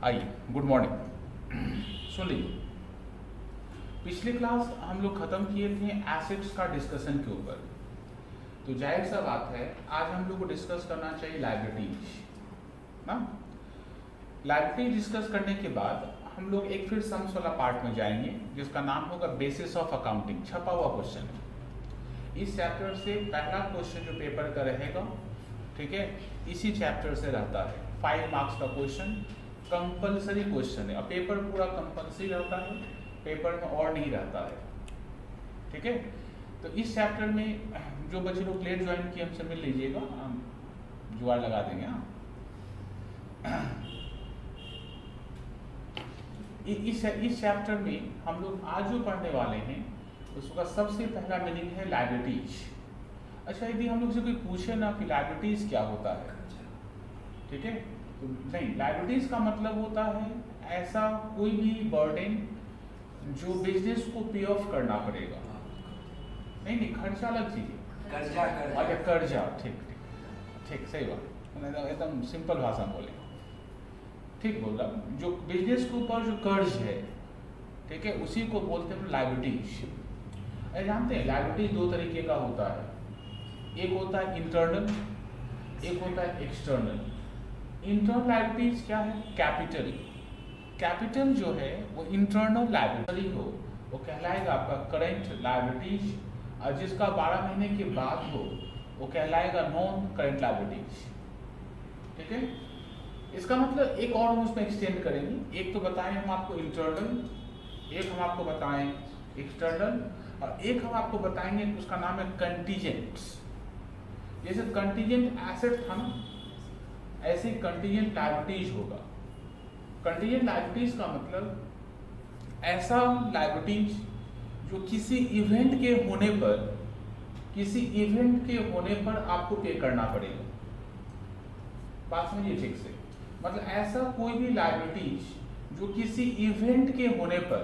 आइए, good morning. सुन लीजिए, पिछली क्लास हम लोग खत्म किए थे एसेट्स का डिस्कशन के ऊपर। तो जाहिर सा बात है आज हम लोग को डिस्कस करना चाहिए लायबिलिटीज ना। लायबिलिटी डिस्कस करने के बाद हम लोग एक फिर सम्स वाला पार्ट में जाएंगे जिसका नाम होगा बेसिस ऑफ अकाउंटिंग। छपा हुआ क्वेश्चन है इस चैप्टर से। पहला क्वेश्चन जो पेपर का रहेगा, ठीक है, इसी चैप्टर से रहता है। 5 मार्क्स का क्वेश्चन, कंपलसरी क्वेश्चन है। अब पेपर पूरा कंपलसरी रहता है, पेपर में और नहीं रहता है, ठीक है। तो इस चैप्टर में जो बच्चे लोग लेट ज्वाइन किए हमसे मिल लीजिएगा, हम जुगाड़ लगा देंगे। इस चैप्टर में हम लोग आज जो पढ़ने वाले हैं उसका सबसे पहला मीनिंग है लायबिलिटीज। अच्छा, यदि हम लोग से कोई पूछे ना कि लायबिलिटीज क्या होता है, ठीक है, तो नहीं, लायबिलिटीज का मतलब होता है ऐसा कोई भी बर्डन जो बिजनेस को पे ऑफ करना पड़ेगा। नहीं, खर्चा अलग चीज है, अच्छा कर्जा, ठीक ठीक ठीक, सही बात, एकदम सिंपल भाषा में बोले, ठीक बोला। जो बिजनेस के ऊपर जो कर्ज है, ठीक है, उसी को बोलते हैं लायबिलिटीज। जानते हैं लायबिलिटीज 2 तरीके का होता है, एक होता है इंटरनल, एक होता है एक्सटर्नल। इंटरनल लायबिलिटीज क्या है? कैपिटल। कैपिटल जो है वो इंटरनल लायबिलिटी हो वो कहलाएगा आपका करेंट लायबिलिटीज, और जिसका 12 महीने के बाद हो वो कहलाएगा नॉन करेंट लायबिलिटीज, ठीक है। इसका मतलब एक और हम उसमें एक्सटेंड करेंगे। एक तो बताएं हम आपको इंटरनल, एक हम आपको बताएं एक्सटर्नल, और एक हम आपको बताएंगे उसका नाम है कंटीजेंट्स। जैसे कंटीजेंट एसेट था ना, ऐसे कंटीजेंट लायबिलिटीज होगा। कंटीजेंट लायबिलिटीज का मतलब ऐसा लायबिलिटीज जो किसी इवेंट के होने पर आपको पे करना पड़ेगा। बात समझिए ठीक से, मतलब ऐसा कोई भी लायबिलिटीज जो किसी इवेंट के होने पर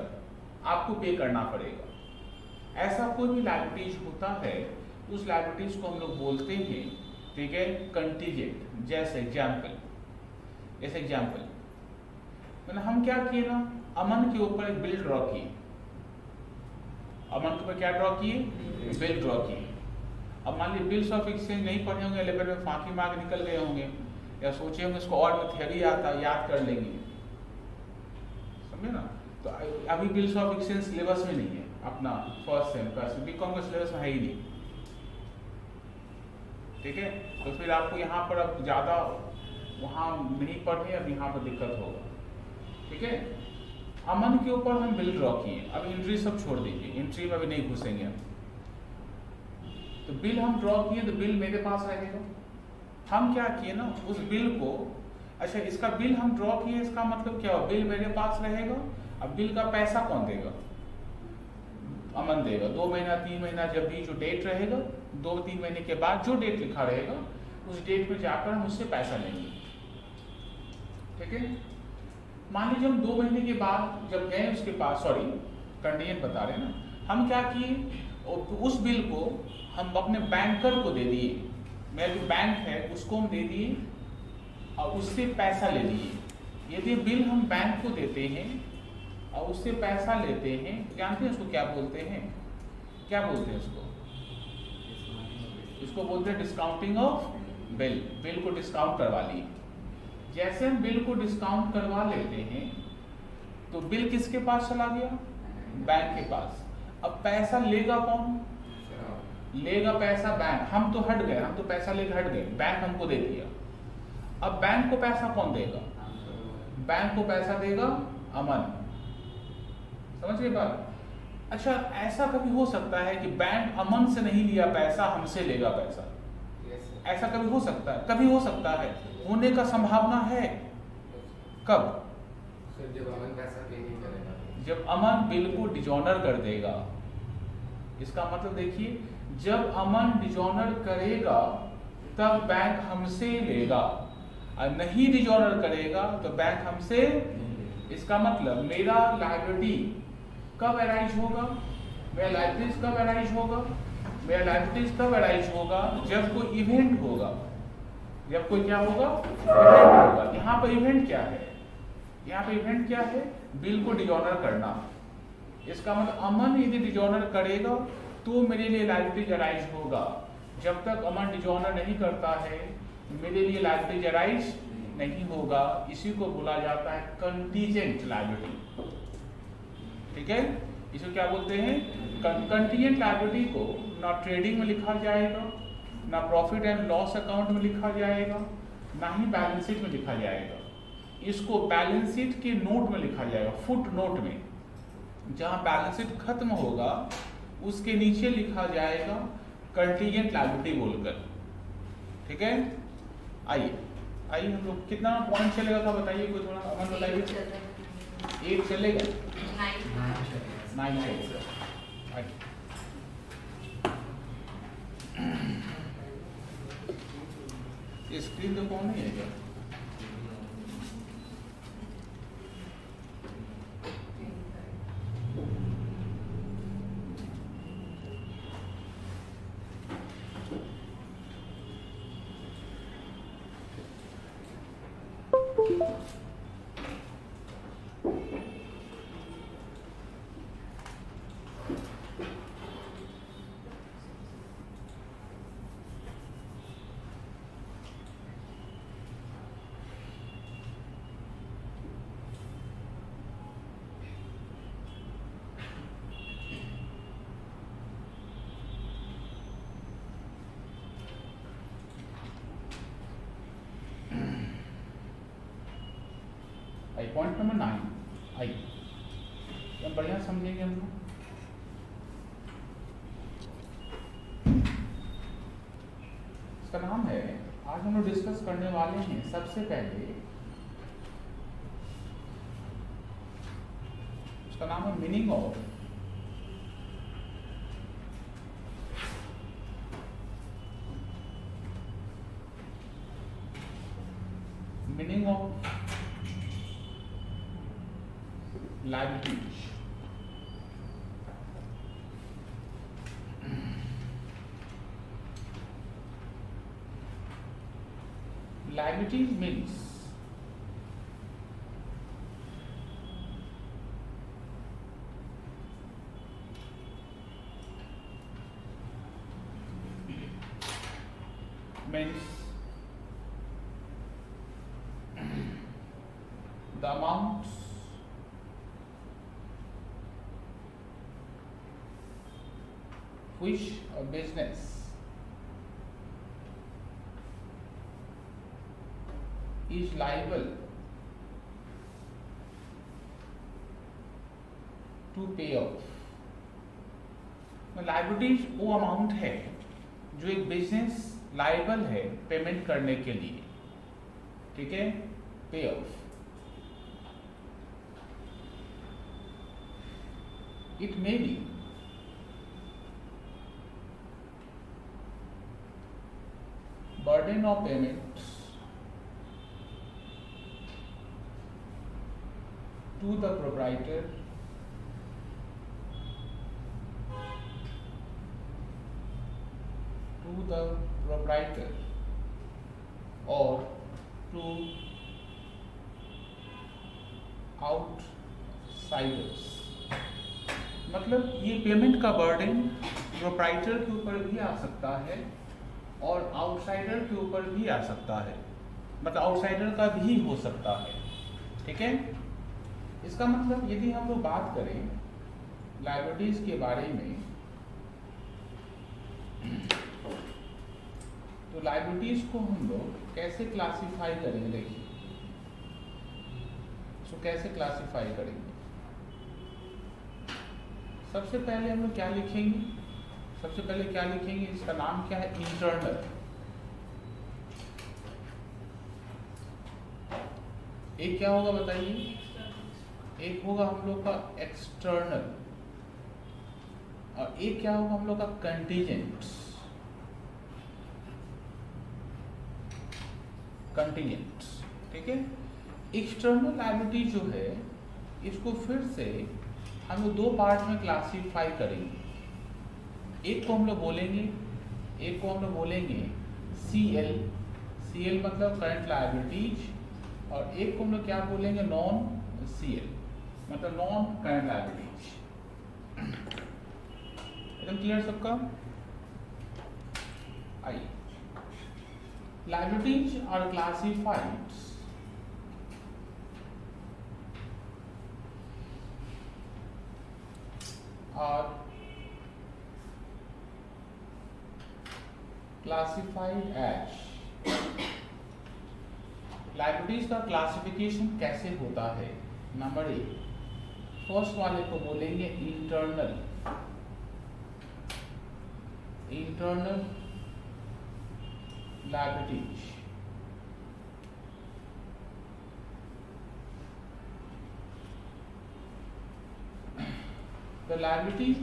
आपको पे करना पड़ेगा, ऐसा कोई भी लायबिलिटीज होता है, उस लायबिलिटीज को हम लोग बोलते हैं, ठीक है, कंटीजेंट। जैसे एग्जाम्पल मतलब हम क्या किए ना, अमन के ऊपर एक बिल ड्रॉ किए। अमन के ऊपर क्या ड्रॉ किए? बिल ड्रॉ किए। अब मान लीजिए बिल्स ऑफ एक्सचेंज नहीं पढ़े होंगे, लेवल में फांकी मार्क निकल गए होंगे, या सोचे होंगे इसको और में थियरी आता याद कर लेंगे, समझे ना। तो अभी बिल्स ऑफ एक्सचेंज सिलेबस में नहीं है अपना फर्स्ट सेम का, बीकॉम का सिलेबस में है ही नहीं, ठीक है। तो फिर आपको यहाँ पर अब ज़्यादा वहाँ नहीं पढ़े, अब यहाँ पर दिक्कत होगा, ठीक है। अमन के ऊपर हम बिल ड्रॉ किए। अब एंट्री सब छोड़ दीजिए, एंट्री में अभी नहीं घुसेंगे हम। तो बिल हम ड्रॉ किए, तो बिल मेरे पास रहेगा। हम क्या किए ना, उस बिल को, अच्छा इसका बिल हम ड्रॉ किए, इसका मतलब क्या हो, बिल मेरे पास रहेगा। अब बिल का पैसा कौन देगा? अमन देगा। 2 महीना 3 महीना जब भी जो डेट रहेगा, 2-3 महीने के बाद जो डेट लिखा रहेगा उस डेट में जाकर हम उससे पैसा लेंगे, ठीक है। मान लीजिए हम 2 महीने के बाद जब गए उसके पास, सॉरी कंटीजेंट बता रहे हैं ना, हम क्या किए, और उस बिल को हम अपने बैंकर को दे दिए। मेरा जो बैंक है उसको हम दे दिए और उससे पैसा ले लिए। यदि बिल हम बैंक को देते हैं और उससे पैसा लेते हैं, जानते हैं उसको क्या बोलते हैं? क्या बोलते हैं उसको? इसको बोलते हैं डिस्काउंटिंग ऑफ बिल। बिल को डिस्काउंट करवा लिए। जैसे हम बिल को डिस्काउंट करवा लेते हैं तो बिल किसके पास चला गया? बैंक के पास। अब पैसा लेगा कौन? लेगा पैसा बैंक। हम तो हट गए, हम तो पैसा लेकर हट गए, बैंक हमको दे दिया। अब बैंक को पैसा कौन देगा? बैंक को पैसा देगा अमन। समझ गए बात? अच्छा, ऐसा कभी हो सकता है कि बैंक अमन से नहीं लिया पैसा, हमसे लेगा पैसा? ऐसा कभी हो सकता है? कभी हो सकता है, होने का संभावना है। कब? जब अमन पैसा पे नहीं करेगा, जब अमन बिल को डिजॉनर कर देगा। इसका मतलब देखिए, जब अमन डिजॉनर करेगा तब बैंक हमसे लेगा, और नहीं डिजॉनर करेगा तो बैंक हमसे। इसका मतलब मेरा लायबिलिटी कब अराइज होगा? मेरा लायबिलिटीज कब अराइज होगा? मेरा लायबिलिटीज तब अराइज होगा जब कोई इवेंट होगा। जब कोई क्या होगा? इवेंट होगा। यहाँ पर इवेंट क्या है? यहाँ पे इवेंट क्या है, बिल को डिजॉनर करना। इसका मतलब अमन यदि डिजॉनर करेगा तो मेरे लिए लायबिलिटी अराइज होगा। जब तक अमन डिजॉनर नहीं करता है मेरे लिए लायबिलिटी अराइज नहीं होगा। इसी को बोला जाता है कंटीजेंट लायबिलिटी। ठीक है, इसे क्या बोलते हैं, कंटीजेंट लायबिलिटी को ना ट्रेडिंग में लिखा जाएगा, ना प्रॉफिट एंड लॉस अकाउंट में लिखा जाएगा, ना ही बैलेंस शीट में लिखा जाएगा। इसको बैलेंस शीट के नोट में लिखा जाएगा, फुट नोट में, जहां बैलेंस शीट खत्म होगा उसके नीचे लिखा जाएगा कंटीजेंट लायबिलिटी बोलकर। ठीक है, आइए हम लोग कितना पॉइंट चलेगा था बताइए, कोई थोड़ा अमन बताइए। 8 चलेगा, 9 चलेगा। ये स्क्रीन तो कौन नहीं है क्या? पॉइंट नंबर 9 आइए, अब बढ़िया समझेंगे हम लोग। इसका नाम है, आज हम लोग डिस्कस करने वाले हैं सबसे पहले, इसका नाम है meaning of liabilities. Liabilities means the amounts which a business is liable to pay off। Liabilities वो अमाउंट है जो एक बिजनेस लायबल है पेमेंट करने के लिए। ठीक है, पे of. It may be burden of payments to the proprietor or to outsiders। मतलब ये पेमेंट का बर्डन प्रोप्राइटर के ऊपर भी आ सकता है और आउटसाइडर के ऊपर भी आ सकता है, मतलब आउटसाइडर का भी हो सकता है। ठीक है, इसका मतलब यदि हम लोग बात करें लायबिलिटीज के बारे में, तो लायबिलिटीज को हम लोग कैसे क्लासिफाई करेंगे, देखिए इसको कैसे क्लासिफाई करेंगे। सबसे पहले हम लोग क्या लिखेंगे, सबसे पहले क्या लिखेंगे, इसका नाम क्या है, इंटरनल। एक क्या होगा बताइए, एक होगा हम लोग का एक्सटर्नल, और एक क्या होगा हम लोग का कंटीजेंट। ठीक है, एक्सटर्नल लायबिलिटी जो है इसको फिर से हम लोग दो पार्ट में क्लासिफाई करेंगे। एक को हम लोग बोलेंगे CL मतलब करंट लायबिलिटीज, और एक को हम लोग क्या बोलेंगे, नॉन सीएल, मतलब नॉन करंट लायबिलिटीज। एकदम क्लियर सबका? आइए, liabilities are classified are classified as, liabilities का क्लासिफिकेशन कैसे होता है? नंबर एक, फर्स्ट वाले को बोलेंगे internal, internal liabilities. The liabilities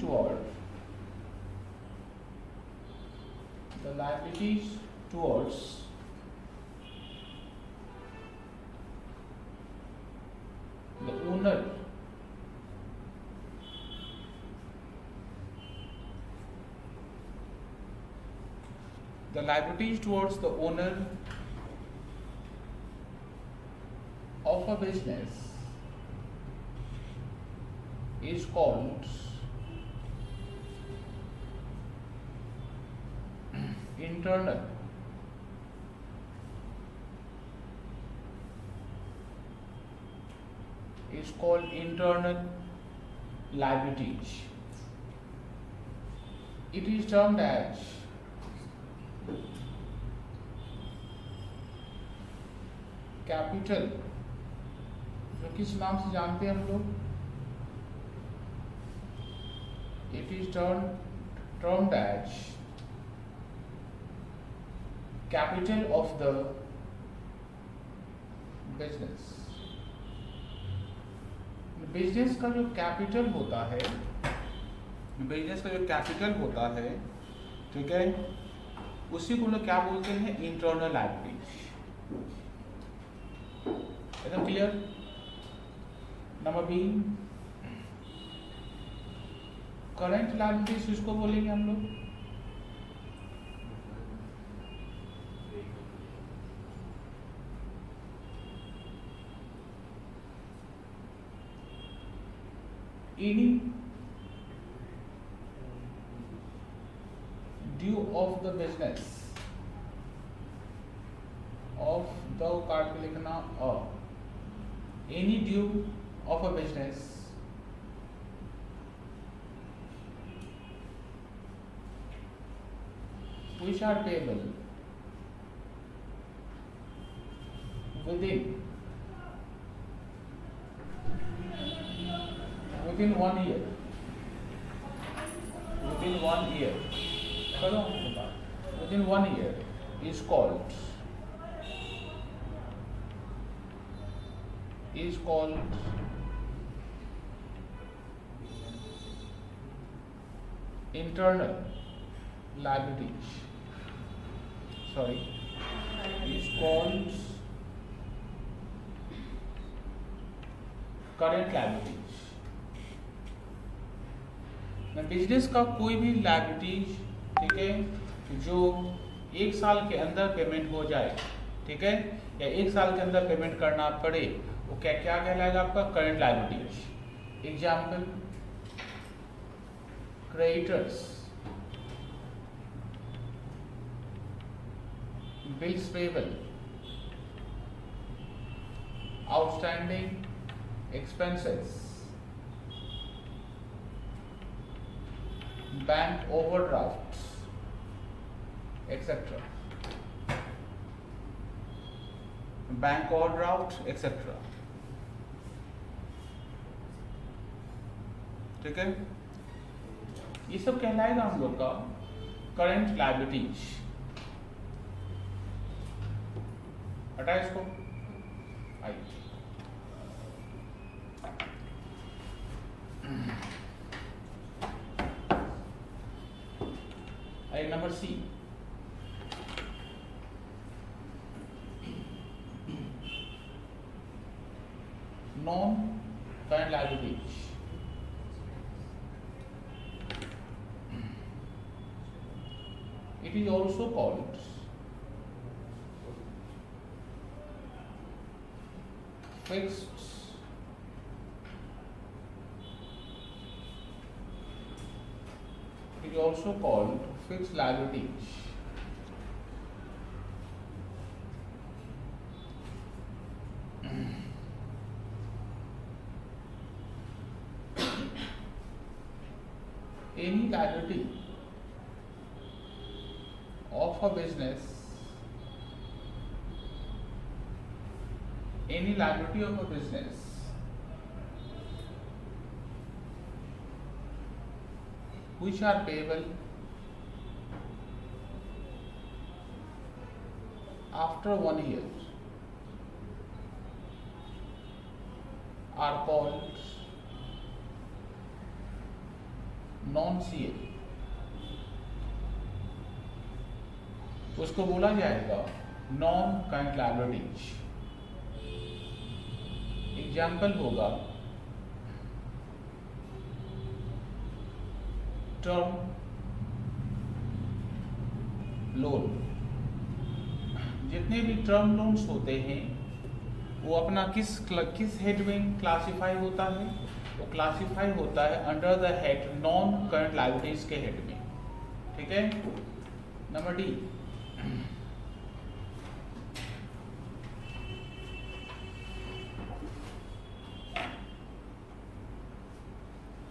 towards the owner of a business is called internal liabilities. It is termed as capital, जो किस नाम से जानते हैं हम लोग? It is termed as capital of the business. Business का जो कैपिटल होता है, ठीक है, उसी को लोग क्या बोलते हैं? Internal liabilities. एकदम clear? Number B, current liabilities किसको बोलेंगे हम लोग? Any due of the business, of the काट के लिखना any due of a business which are payable within 1 year, within 1 year, within 1 year is called internal liabilities. Sorry, is called current liabilities। Business का कोई भी liabilities, ठीक है, जो 1 साल के अंदर पेमेंट हो जाए, ठीक है, या 1 साल के अंदर पेमेंट करना पड़े, वो क्या क्या कहलाएगा? आपका current liabilities. Example, creditors, bills payable, outstanding expenses, bank overdraft, etc. Bank overdraft etcetera, ठीक है, ये सब कहलाएगा हम लोग का करंट लायबिलिटीज। हटा इसको। आइए, number C, non current liabilities. It is also called fixed is also called fixed liabilities. Any liability of a business, any liability of a business which are payable after 1 year are called non-CL. उसको बोला जाएगा non current liabilities. Example होगा term loan. जितने भी term loans होते हैं वो अपना किस हेड में क्लासिफाई होता है? वो क्लासिफाई होता है under the head non current liabilities के हेड में. ठीक है. Number D,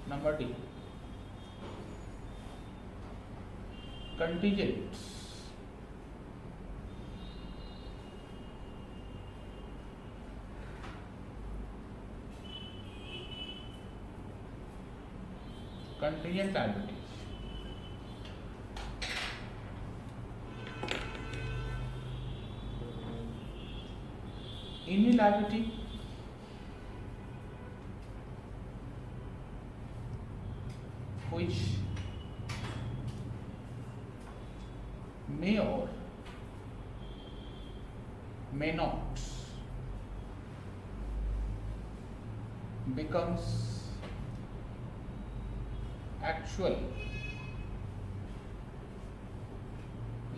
number D contingents. Contingent liabilities. Any liability which may or may not becomes actual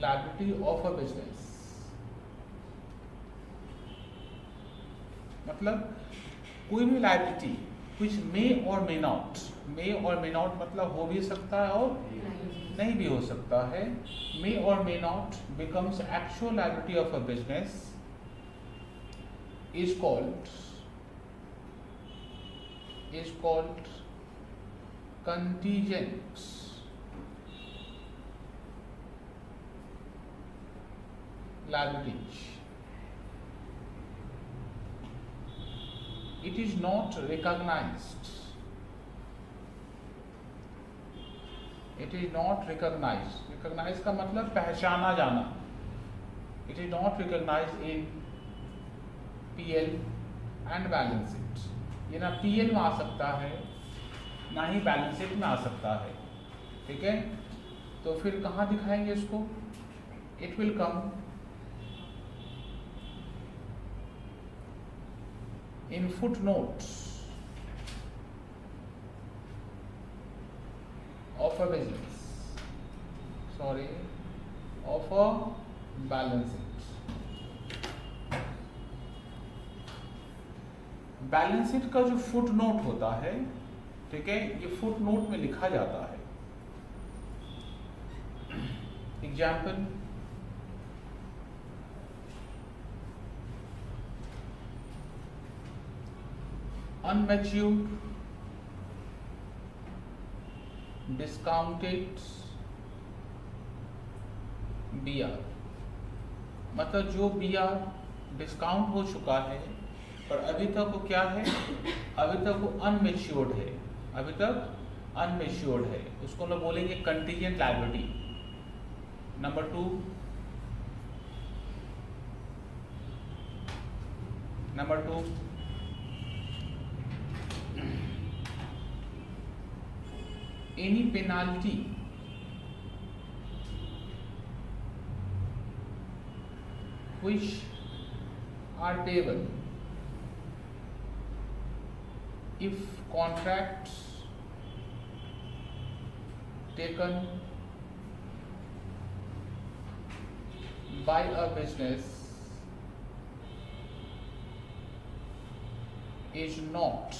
liability of a business. मतलब कोई भी liability which may or may not मतलब हो भी सकता है और नहीं भी हो सकता है. may or may not becomes actual liability of a business is called contingent liabilities. It is not recognized. It is not recognized. Recognize का मतलब पहचाना जाना. It is not recognized in PL and balance sheet. ये ना PL में आ सकता है ना ही बैलेंस शीट में आ सकता है. ठीक है. तो फिर कहाँ दिखाएंगे इसको? It will come in foot notes of a business, sorry of a balance sheet. Balance sheet का जो फुट नोट होता है, ठीक है, ये फुट नोट में लिखा जाता है. एग्जाम्पल, अनमैच्योर्ड डिस्काउंटेड BR, मतलब जो BR डिस्काउंट हो चुका है पर अभी तक वो क्या है? अभी तक वो अनमेच्योर्ड है. अभी तक अनमेच्योर्ड है. उसको लोग बोलेंगे contingent liability. Number 2, any penalty which are payable if contracts taken by a business is not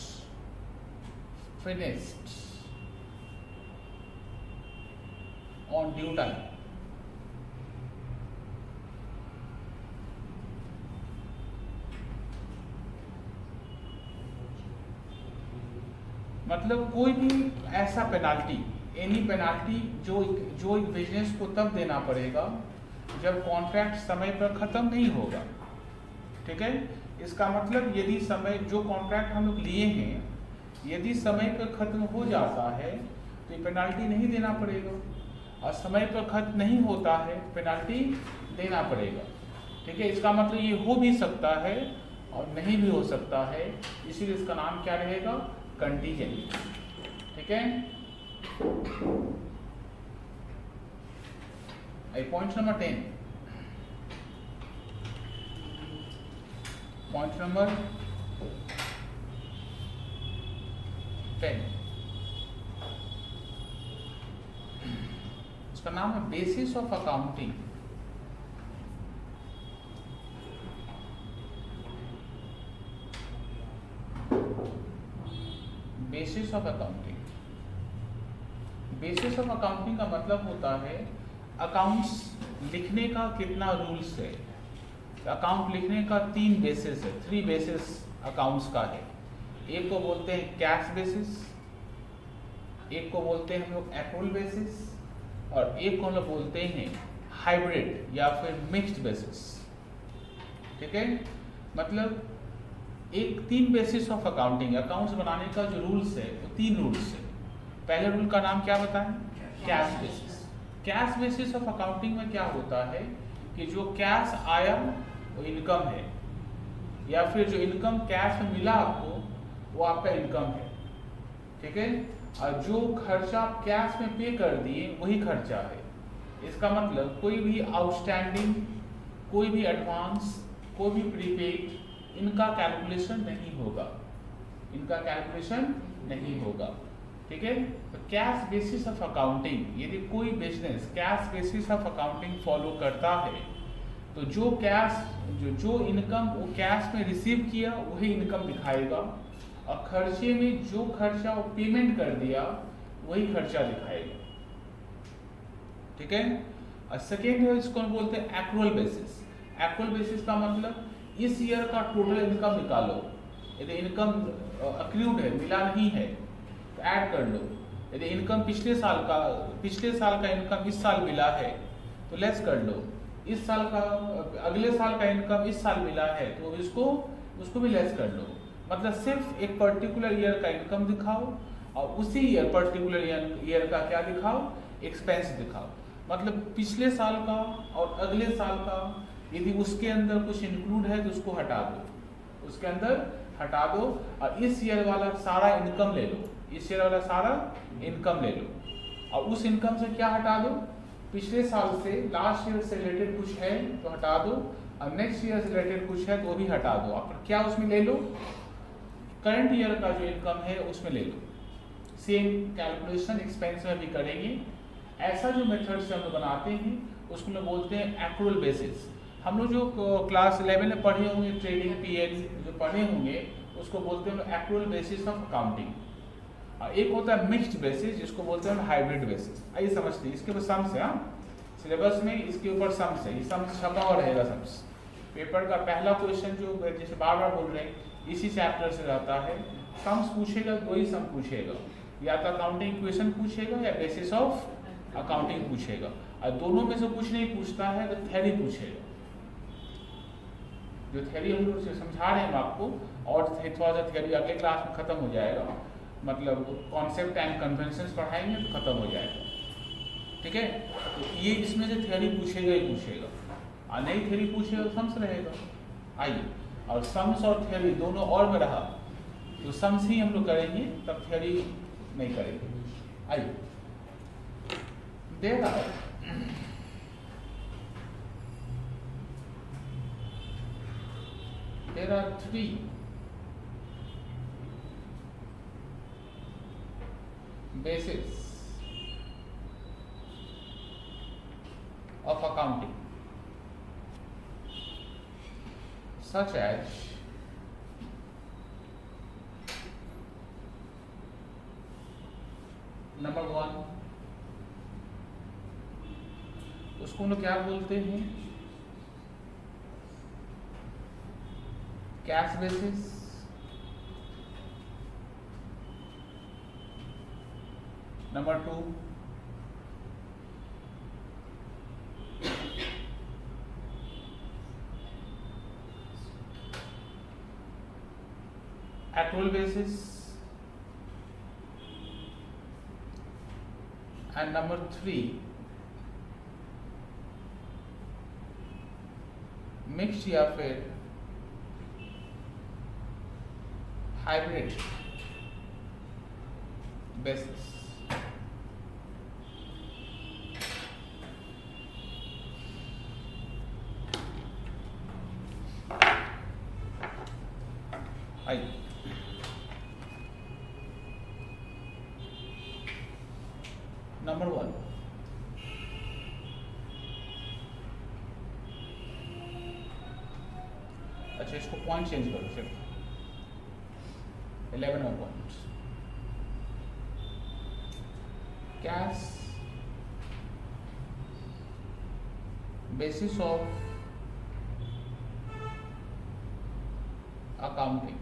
finished on due time, मतलब कोई भी ऐसा पेनाल्टी, एनी पेनाल्टी जो एक बिजनेस को तब देना पड़ेगा जब कॉन्ट्रैक्ट समय पर खत्म नहीं होगा। ठीक है, इसका मतलब यदि समय, जो कॉन्ट्रैक्ट हम लोग लिए हैं, यदि समय पर खत्म हो जाता है तो ये पेनाल्टी नहीं देना पड़ेगा, और समय पर खत्म नहीं होता है पेनाल्टी देना पड़ेगा। ठीक है, इसका मतलब ये हो भी सकता है और नहीं भी हो सकता है, इसीलिए इसका नाम क्या रहेगा, कंटीजेंट। ठीक है, पॉइंट नंबर 10, पॉइंट नंबर 10, इसका नाम है basis of accounting. Basis of accounting, basis of accounting का मतलब होता है अकाउंट्स लिखने का कितना रूल्स है। अकाउंट लिखने का 3 बेसिस है, 3 बेसिस अकाउंट्स का है। एक को बोलते हैं कैश बेसिस, एक को बोलते हैं हम लोग एक्रूअल बेसिस, और एक को हम लोग बोलते हैं हाइब्रिड या फिर मिक्स्ड बेसिस। ठीक है, मतलब एक 3 बेसिस ऑफ अकाउंटिंग, अकाउंट्स बनाने का जो रूल्स है वो 3 रूल्स है। पहले रूल का नाम क्या बताएं, cash basis. Cash basis of accounting में क्या होता है कि जो कैश आया वो इनकम है, या फिर जो इनकम कैश में मिला आपको वो आपका इनकम है। ठीक है, और जो खर्चा आप कैश में पे कर दिए वही खर्चा है। इसका मतलब कोई भी आउटस्टैंडिंग, कोई भी एडवांस, कोई भी प्रीपेड, इनका कैलकुलेशन नहीं होगा, इनका कैलकुलेशन नहीं होगा। ठीक है, तो कैश बेसिस ऑफ अकाउंटिंग, यदि कोई business cash basis of accounting follow करता है तो जो कैश, जो इनकम वो कैश में रिसीव किया वही इनकम दिखाएगा, और खर्चे में जो खर्चा वो पेमेंट कर दिया वही खर्चा दिखाएगा। ठीक है, और सेकेंड है, इसको हम बोलते हैं एक्रूअल बेसिस। एक्रूअल बेसिस का मतलब इस ईयर का टोटल इनकम निकालो, यदि इनकम अक्रूड है, मिला नहीं है तो ऐड कर लो। यदि इनकम पिछले साल का इनकम इस साल मिला है तो लेस कर लो। इस साल का, अगले साल का इनकम इस साल मिला है तो उसको भी लेस कर लो। मतलब सिर्फ एक पर्टिकुलर ईयर का इनकम दिखाओ और उसी ईयर पर्टिकुलर ईयर का क्या दिखाओ, एक्सपेंस दिखाओ। मतलब पिछले साल का और अगले साल का यदि उसके अंदर कुछ इंक्लूड है तो उसको हटा दो, उसके अंदर हटा दो, और इस ईयर वाला सारा इनकम ले लो, इस ईयर वाला सारा इनकम ले लो, और उस इनकम से क्या हटा दो, पिछले साल से, लास्ट ईयर से रिलेटेड कुछ है तो हटा दो, और नेक्स्ट ईयर से रिलेटेड कुछ है तो वो भी हटा दो। आप क्या उसमें ले लो, करंट ईयर का जो इनकम है उसमें ले लो। सेम कैलकुलेशन एक्सपेंस में भी करेंगे। ऐसा जो मेथड से हम लोग बनाते हैं उसको लोग बोलते हैं एक्रूअल बेसिस। हम लोग जो क्लास 11 में पढ़े होंगे, ट्रेडिंग पीएल जो पढ़े होंगे, उसको बोलते हैं एक्रूअल बेसिस ऑफ अकाउंटिंग। और एक होता है मिक्स्ड बेसिस, जिसको बोलते हैं हाइब्रिड बेसिस। आइए समझते हैं, इसके ऊपर सम्स है। हाँ, सिलेबस में इसके ऊपर सम्स है, ये सम्स छपा हुआ रहेगा। सम्स पेपर का पहला क्वेश्चन जो जैसे बार बार बोल रहे हैं इसी चैप्टर से रहता है। सम्स पूछेगा, 2 ही सम पूछेगा, या तो अकाउंटिंग क्वेश्चन पूछेगा या बेसिस ऑफ अकाउंटिंग पूछेगा, और दोनों में से कुछ नहीं पूछता है तो थ्योरी पूछेगा। जो थ्योरी हम लोग समझा रहे हैं आपको, और थोड़ा सा थ्योरी अगले क्लास में खत्म हो जाएगा, मतलब कॉन्सेप्ट एंड कन्वेंशंस पढ़ाएंगे तो खत्म हो जाएगा। ठीक है, तो ये इसमें से थ्योरी पूछेगा ही पूछेगा, और नई थ्योरी पूछेगा तो सम्स रहेगा। आइए, और सम्स और थ्योरी दोनों और में रहा तो सम्स ही हम लोग करेंगे, तब थ्योरी नहीं करेंगे। आइए, there are 3 bases of accounting, such as number 1, उसको हम लोग क्या बोलते हैं? Cash basis. Number 2, accrual basis, and number 3, mixed या फिर हाइब्रिड बेसिस। आइए नंबर 1, अच्छा इसको पॉइंट चेंज करो सिर्फ 11 point. Cash basis of accounting.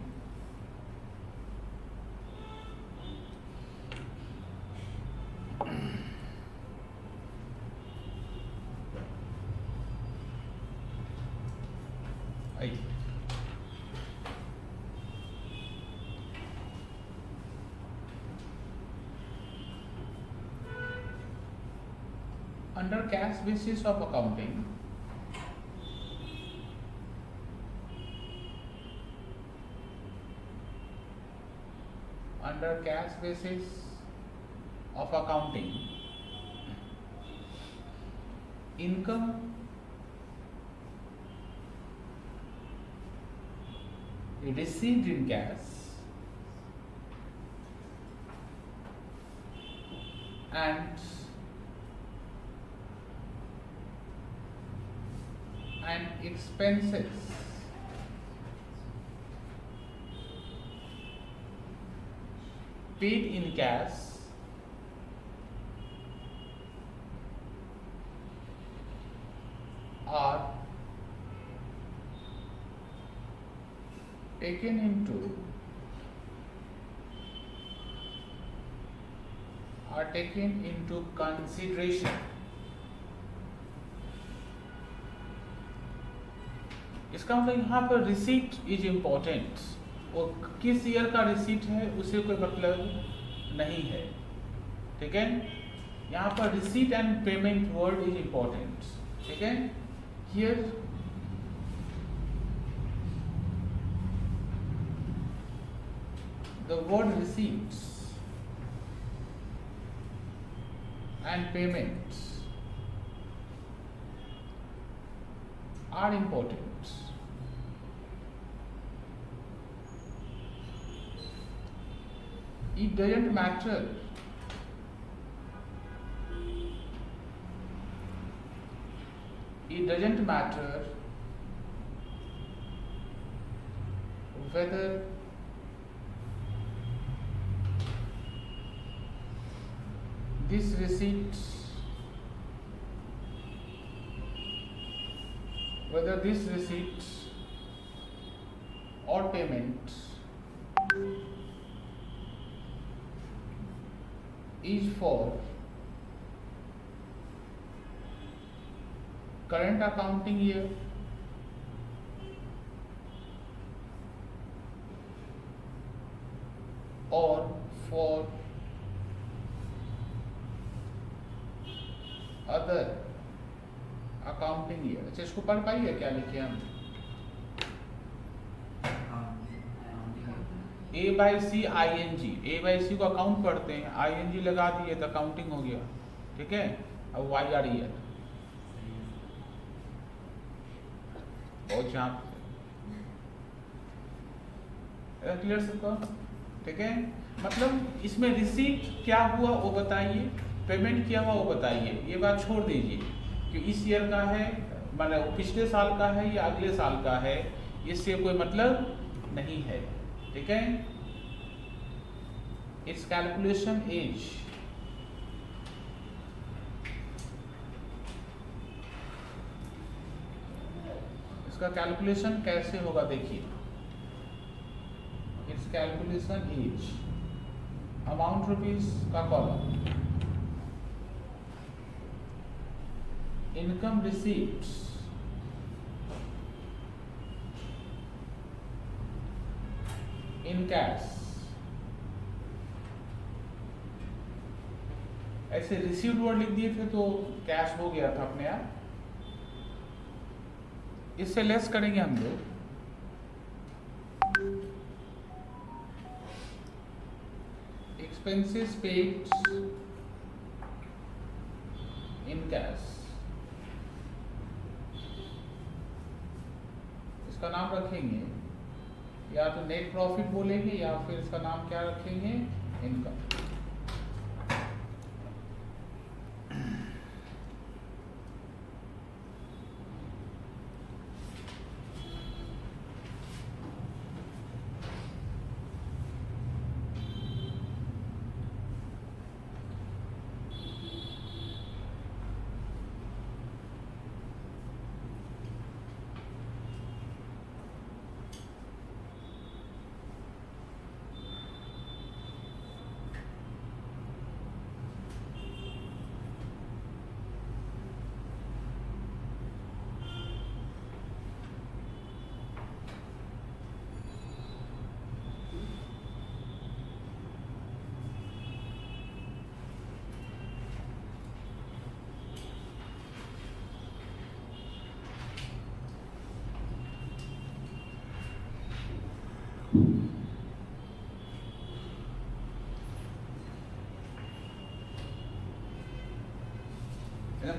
Under cash basis of accounting, under cash basis of accounting, income received in cash and expenses paid in cash are taken into consideration। इसका मतलब यहाँ पर receipt is important, और किस year का receipt है उसे कोई मतलब नहीं है, ठीक है। यहाँ पर receipt and payment word is important, ठीक है। Here the word receipts and payments are important। It doesn't matter whether this receipt or payment is for current accounting year or for other accounting year. अच्छा इसको पढ़ पाइए क्या लिखे हम? A/C A/C को अकाउंट पढ़ते हैं, ING लगा दिए तो अकाउंटिंग हो गया, ठीक है। अब YR ईयर बहुत चाप क्लियर सबको, ठीक है। मतलब इसमें रिसीट क्या हुआ वो बताइए, पेमेंट क्या हुआ वो बताइए, ये बात छोड़ दीजिए कि इस ईयर का है, मतलब पिछले साल का है या अगले साल का है, इससे कोई मतलब नहीं है, ठीक है। इट्स कैलकुलेशन इज इसका कैलकुलेशन कैसे होगा देखिए, it's calculation is amount rupees का column, income receipts in cash. ऐसे रिसीव्ड वर्ड लिख दिए थे तो कैश हो गया था अपने आप। इससे लेस करेंगे हम लोग, एक्सपेंसेस पेड इन कैश। इसका नाम रखेंगे या तो नेट प्रॉफिट बोलेंगे या फिर इसका नाम क्या रखेंगे, इनकम।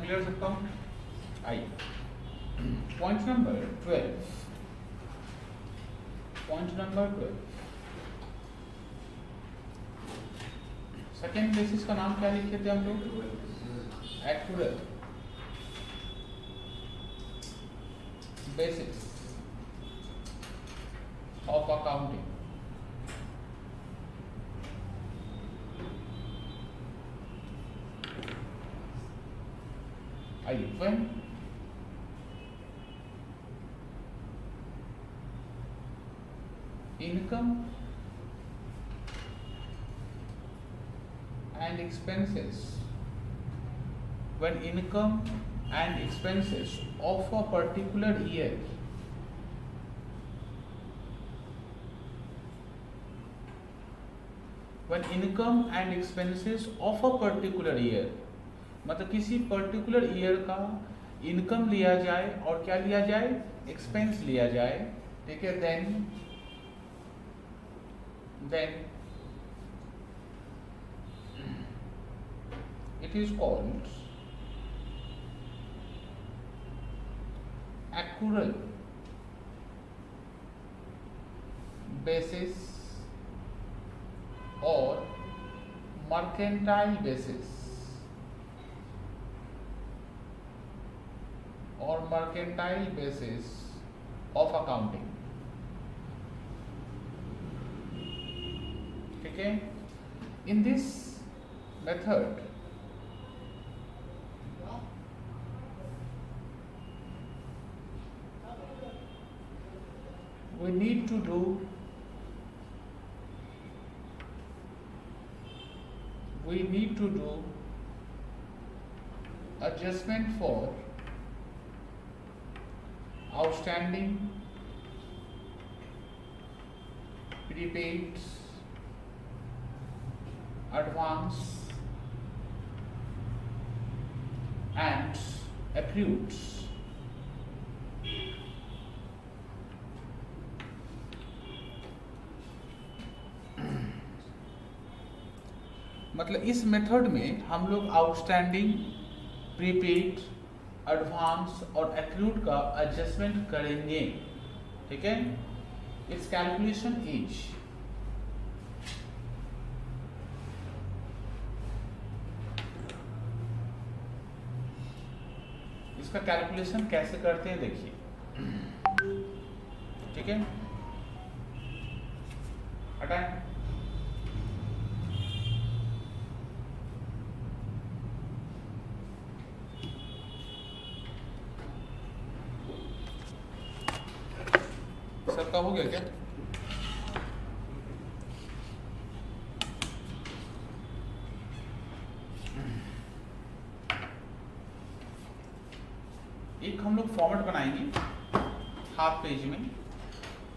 क्लियर सकता हूं। आइए point number 12, point number 12, second basis का नाम क्या लिखे थे हम लोग, accurate basis of accounting. when income and expenses, when income and expenses of a particular year when income and expenses of a particular year, मतलब किसी पर्टिकुलर ईयर का इनकम लिया जाए और क्या लिया जाए, एक्सपेंस लिया जाए, ठीक है, then it is called accrual basis और mercantile basis or mercantile basis of accounting। ठीक है, in this method we need to do adjustment for outstanding, prepaid, advance and accrued। मतलब इस मेथड में हम लोग आउटस्टैंडिंग, प्रीपेड, एडवांस और accrued का एडजस्टमेंट करेंगे। ठीक है, इट्स कैलकुलेशन इज इसका कैलकुलेशन कैसे करते हैं देखिए। ठीक है, हटाएं। सबका हो गया क्या? एक हम लोग फॉर्मेट बनाएंगे हाफ पेज में,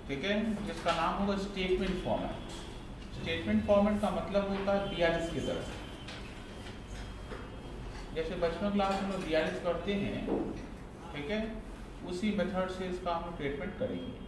ठीक है, जिसका नाम होगा स्टेटमेंट फॉर्मेट। स्टेटमेंट फॉर्मेट का मतलब होता है बीआरएस की तरह। जैसे बचपन क्लास में लोग बीआरएस करते हैं, ठीक है, उसी मेथड से इसका हम ट्रीटमेंट करेंगे।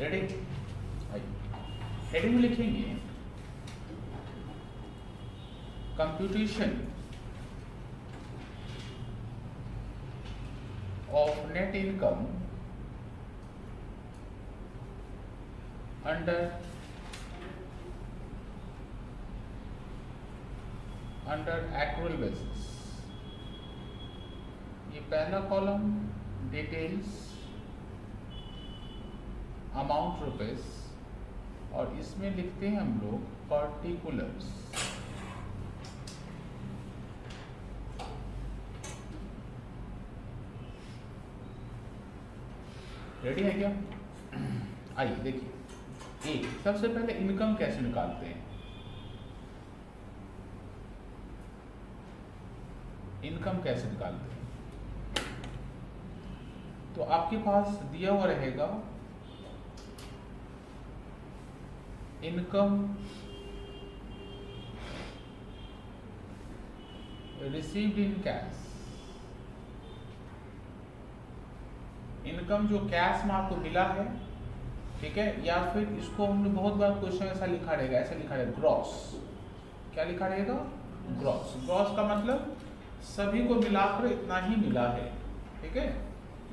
रेडी? हेडिंग में लिखेंगे computation of net income under accrual basis. ये पहला कॉलम डिटेल्स अमाउंट रुपीस, और इसमें लिखते हैं हम लोग पर्टिकुलर्स। रेडी है क्या? आइए देखिए, एक सबसे पहले इनकम कैसे निकालते हैं। इनकम कैसे निकालते हैं? तो आपके पास दिया हुआ रहेगा income received in cash. Income जो कैश में आपको मिला है, ठीक है, या फिर इसको हम लोग बहुत बार क्वेश्चन ऐसा लिखा रहेगा, ऐसा लिखा रहेगा ग्रॉस। क्या लिखा रहेगा? ग्रॉस। ग्रॉस का मतलब सभी को मिलाकर इतना ही मिला है, ठीक है।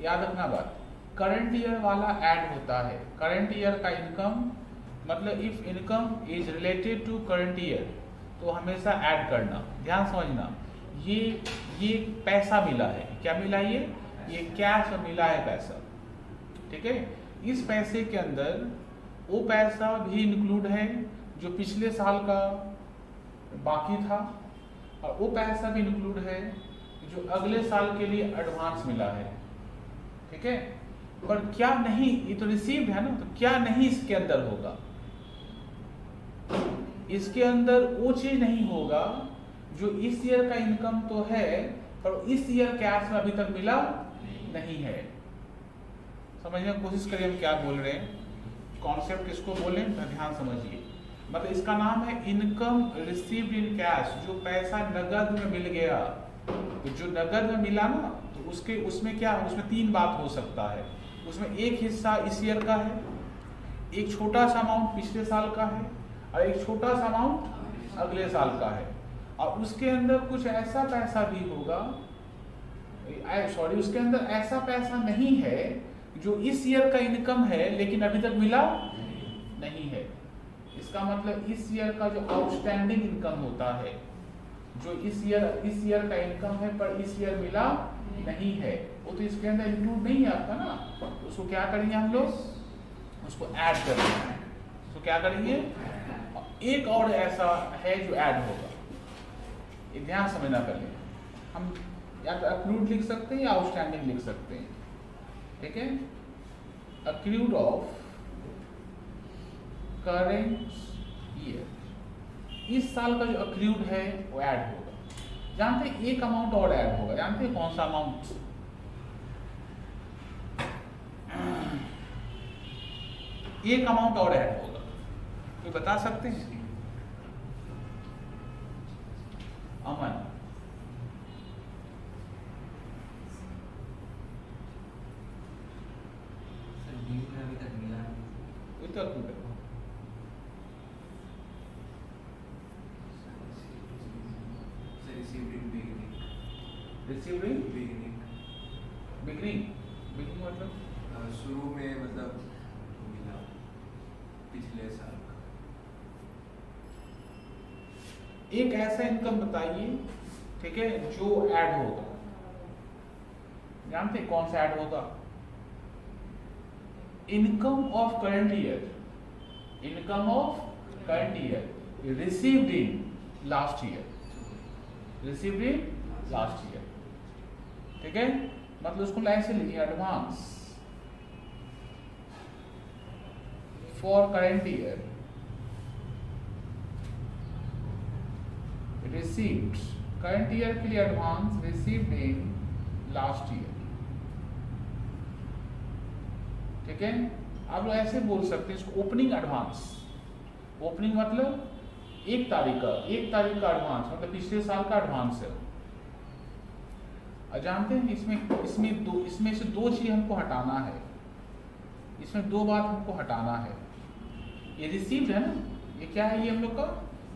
याद रखना बात, करंट ईयर वाला ऐड होता है। करंट ईयर का इनकम मतलब if income is related to current year तो हमेशा ऐड करना। ध्यान समझना, ये पैसा मिला है। क्या मिला? ये कैश में मिला है पैसा, ठीक है। इस पैसे के अंदर वो पैसा भी इंक्लूड है जो पिछले साल का बाकी था, और वो पैसा भी इंक्लूड है जो अगले साल के लिए एडवांस मिला है, ठीक है। पर क्या नहीं, ये तो रिसीव्ड है ना, तो क्या नहीं इसके अंदर होगा? इसके अंदर वो चीज नहीं होगा जो इस ईयर का इनकम तो है पर इस ईयर कैश में अभी तक मिला नहीं है। समझने की कोशिश करिए हम क्या बोल रहे हैं, कॉन्सेप्ट किसको बोले, ध्यान समझिए। मतलब इसका नाम है इनकम रिसीव्ड इन कैश। जो पैसा नगद में मिल गया, तो जो नगद में मिला ना, तो उसमें क्या, उसमें तीन बात हो सकता है। उसमें एक हिस्सा इस ईयर का है, एक छोटा सा अमाउंट पिछले साल का है, और एक छोटा सा अमाउंट अगले साल का है। और उसके अंदर कुछ ऐसा पैसा भी होगा, सॉरी, उसके अंदर ऐसा पैसा नहीं है जो इस ईयर का इनकम है लेकिन अभी तक मिला नहीं है। इसका मतलब इस ईयर का जो आउटस्टैंडिंग इनकम होता है, जो इस ईयर का इनकम है पर इस ईयर मिला नहीं है, वो तो इसके अंदर इंक्लूड नहीं है आपका ना। तो उसको क्या करेंगे हम लोग, उसको ऐड करेंगे। तो क्या करेंगे, एक और ऐसा है जो ऐड होगा, ये ध्यान समझना पहले। हम या तो अक्रूड लिख सकते हैं या आउटस्टैंडिंग लिख सकते हैं, ठीक है। अक्रूड ऑफ करेंट ईयर, इस साल का जो अक्रूड है वो ऐड होगा। जानते हैं एक अमाउंट और ऐड होगा, जानते हैं कौन सा अमाउंट? एक अमाउंट और ऐड होगा, कोई बता सकते हैं? अमन, तू देखो। रिसीव्ड इन बिगनिंग मतलब शुरू में मतलब मिला पिछले साल का। एक ऐसा इनकम बताइए, ठीक है, जो ऐड होगा। जानते हैं कौन सा ऐड होगा? Income of current year, income of current year received in last year, received in last year, ठीक है। मतलब उसको ऐसे लिखिए, advance for current year received, current year के लिए advance received in last year, ठीक है। आप लोग ऐसे बोल सकते हैं इसको ओपनिंग एडवांस। ओपनिंग मतलब 1 तारीख का एडवांस, मतलब पिछले साल का एडवांस है। और जानते हैं इसमें से 2 चीज हमको हटाना है, इसमें 2 बात हमको हटाना है। ये रिसीव्ड है ना, ये क्या है, ये हम लोग का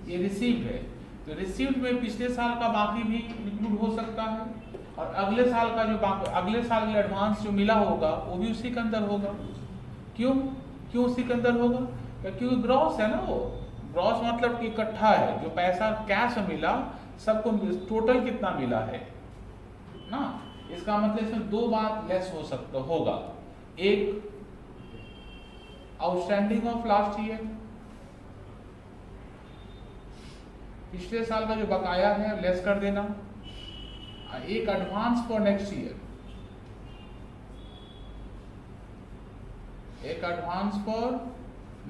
ये रिसीव्ड है। तो रिसीव्ड में पिछले साल का बाकी भी इंक्लूड हो सकता है, और अगले साल का जो अगले साल का एडवांस जो मिला होगा वो भी उसी के अंदर होगा। क्यों उसी के अंदर होगा? क्योंकि ग्रॉस है ना, वो ग्रॉस मतलब कि इकट्ठा है, जो पैसा कैश में मिला सबको टोटल कितना मिला है ना। इसका मतलब इसमें 2 बात लेस हो सकता होगा। एक आउटस्टैंडिंग ऑफ लास्ट ईयर, पिछले साल का जो बकाया है लेस कर देना। एक एडवांस फॉर नेक्स्ट ईयर, एक एडवांस फॉर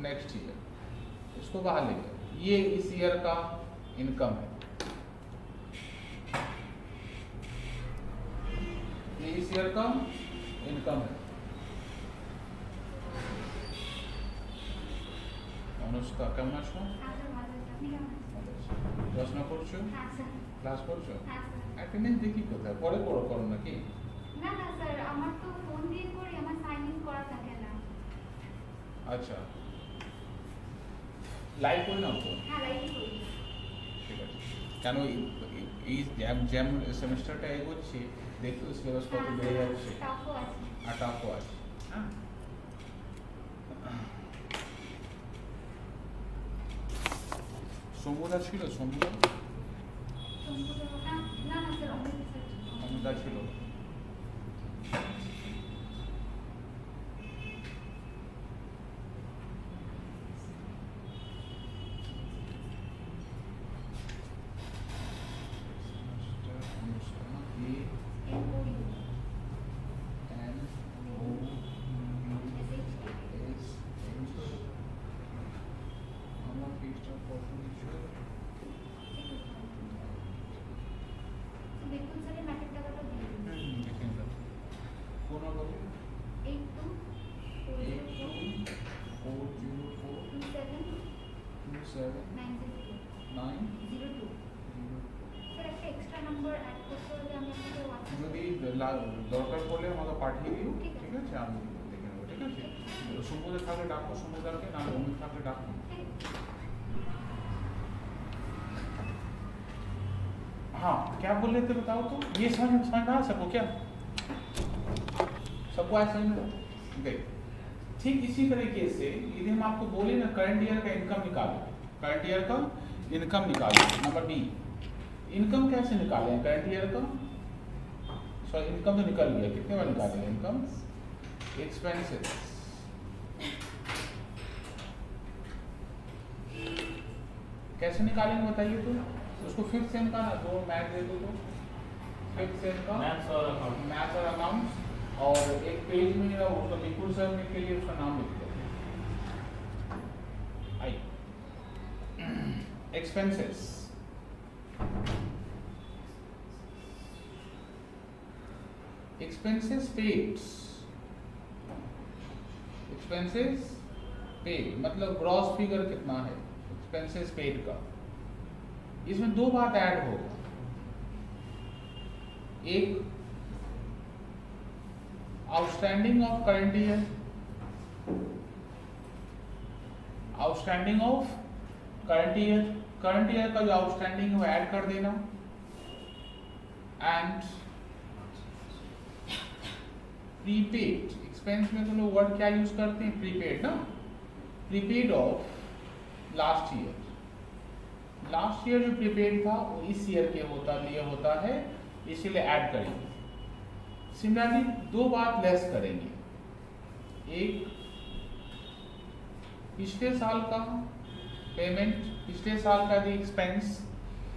नेक्स्ट ईयर, इसको बाहर ले गया। ये इस ईयर का इनकम है, ये इस ईयर का इनकम है। अनुष्का কেমন আছো? পড়াশোনা করছো? ক্লাস করছো? অ্যাটেন্ডেন্স দেখি কোথায়, পরে করো নাকি? না স্যার, আমার তো ফোন দিয়ে করি, আমার সাইন ইন করা থাকে না। আচ্ছা, লাইভ করি না তো? হ্যাঁ, লাইভই করি। ঠিক আছে। কেন এই জ্যাম সেমিস্টারটা এগোচ্ছে, দেখো সিলেবাস কত বেড়ে যাচ্ছে, টাফও আছে। আর টাফও আছে। হ্যাঁ, সমুদা ছিল? সমুদা না স্যার, সমুদা ছিল। দরকার পড়লে আমাকে পাঠিয়ে দিও, ঠিক আছে, আমি দেখে নেবো, ঠিক আছে। সমুদ্রে থাকলে ডাকো সমুদ্রকে, না অমিত থাকলে ডাকো। हाँ, क्या बोल रहे थे बताओ तो, ये समझ में आ सबको क्या? सबको आज समझ में गई? ठीक इसी तरीके से यदि हम आपको बोले ना करंट ईयर का इनकम निकालो, करंट ईयर का इनकम निकालो। नंबर बी, इनकम कैसे निकालें करंट ईयर का? सॉरी, इनकम तो निकल गया, कितने बार निकालेंगे इनकम? एक्सपेंसेस, कैसे निकालेंगे बताइए तो? उसको फिफ्थ सेम का ना, 2 मैथ दे दो तो फिफ्थ सेम का मैथ्स और अकाउंट्स, और एक पेज में उसका बिल्कुल सर के लिए उसका नाम लिख दो। I expenses, expenses paid, expenses paid मतलब ग्रॉस फिगर कितना है एक्सपेंसेस पेड का। इसमें 2 बात ऐड होगा। एक outstanding of current year, outstanding of current year का जो आउटस्टैंडिंग है वो ऐड कर देना, एंड प्रीपेड एक्सपेंस में तो लोग वर्ड क्या यूज करते हैं, प्रीपेड ना, प्रीपेड ऑफ लास्ट ईयर जो प्रीपेड था वो इस ईयर के लिए होता है, इसीलिए ऐड करेंगे। सिमिलरली दो बात लेस करेंगे, एक पिछले साल का पेमेंट, पिछले साल का जो एक्सपेंस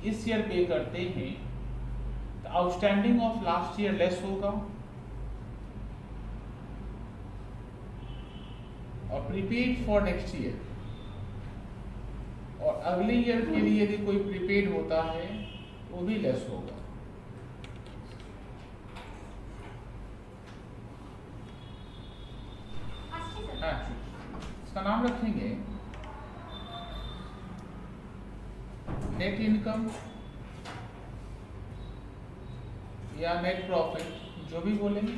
इस ईयर पे करते हैं तो outstanding of last year less होगा, और प्रीपेड फॉर नेक्स्ट ईयर, और अगले ईयर के लिए यदि कोई प्रीपेड होता है वो भी लेस होगा। हाँ, इसका नाम रखेंगे नेट इनकम या नेट प्रॉफिट, जो भी बोलेंगे।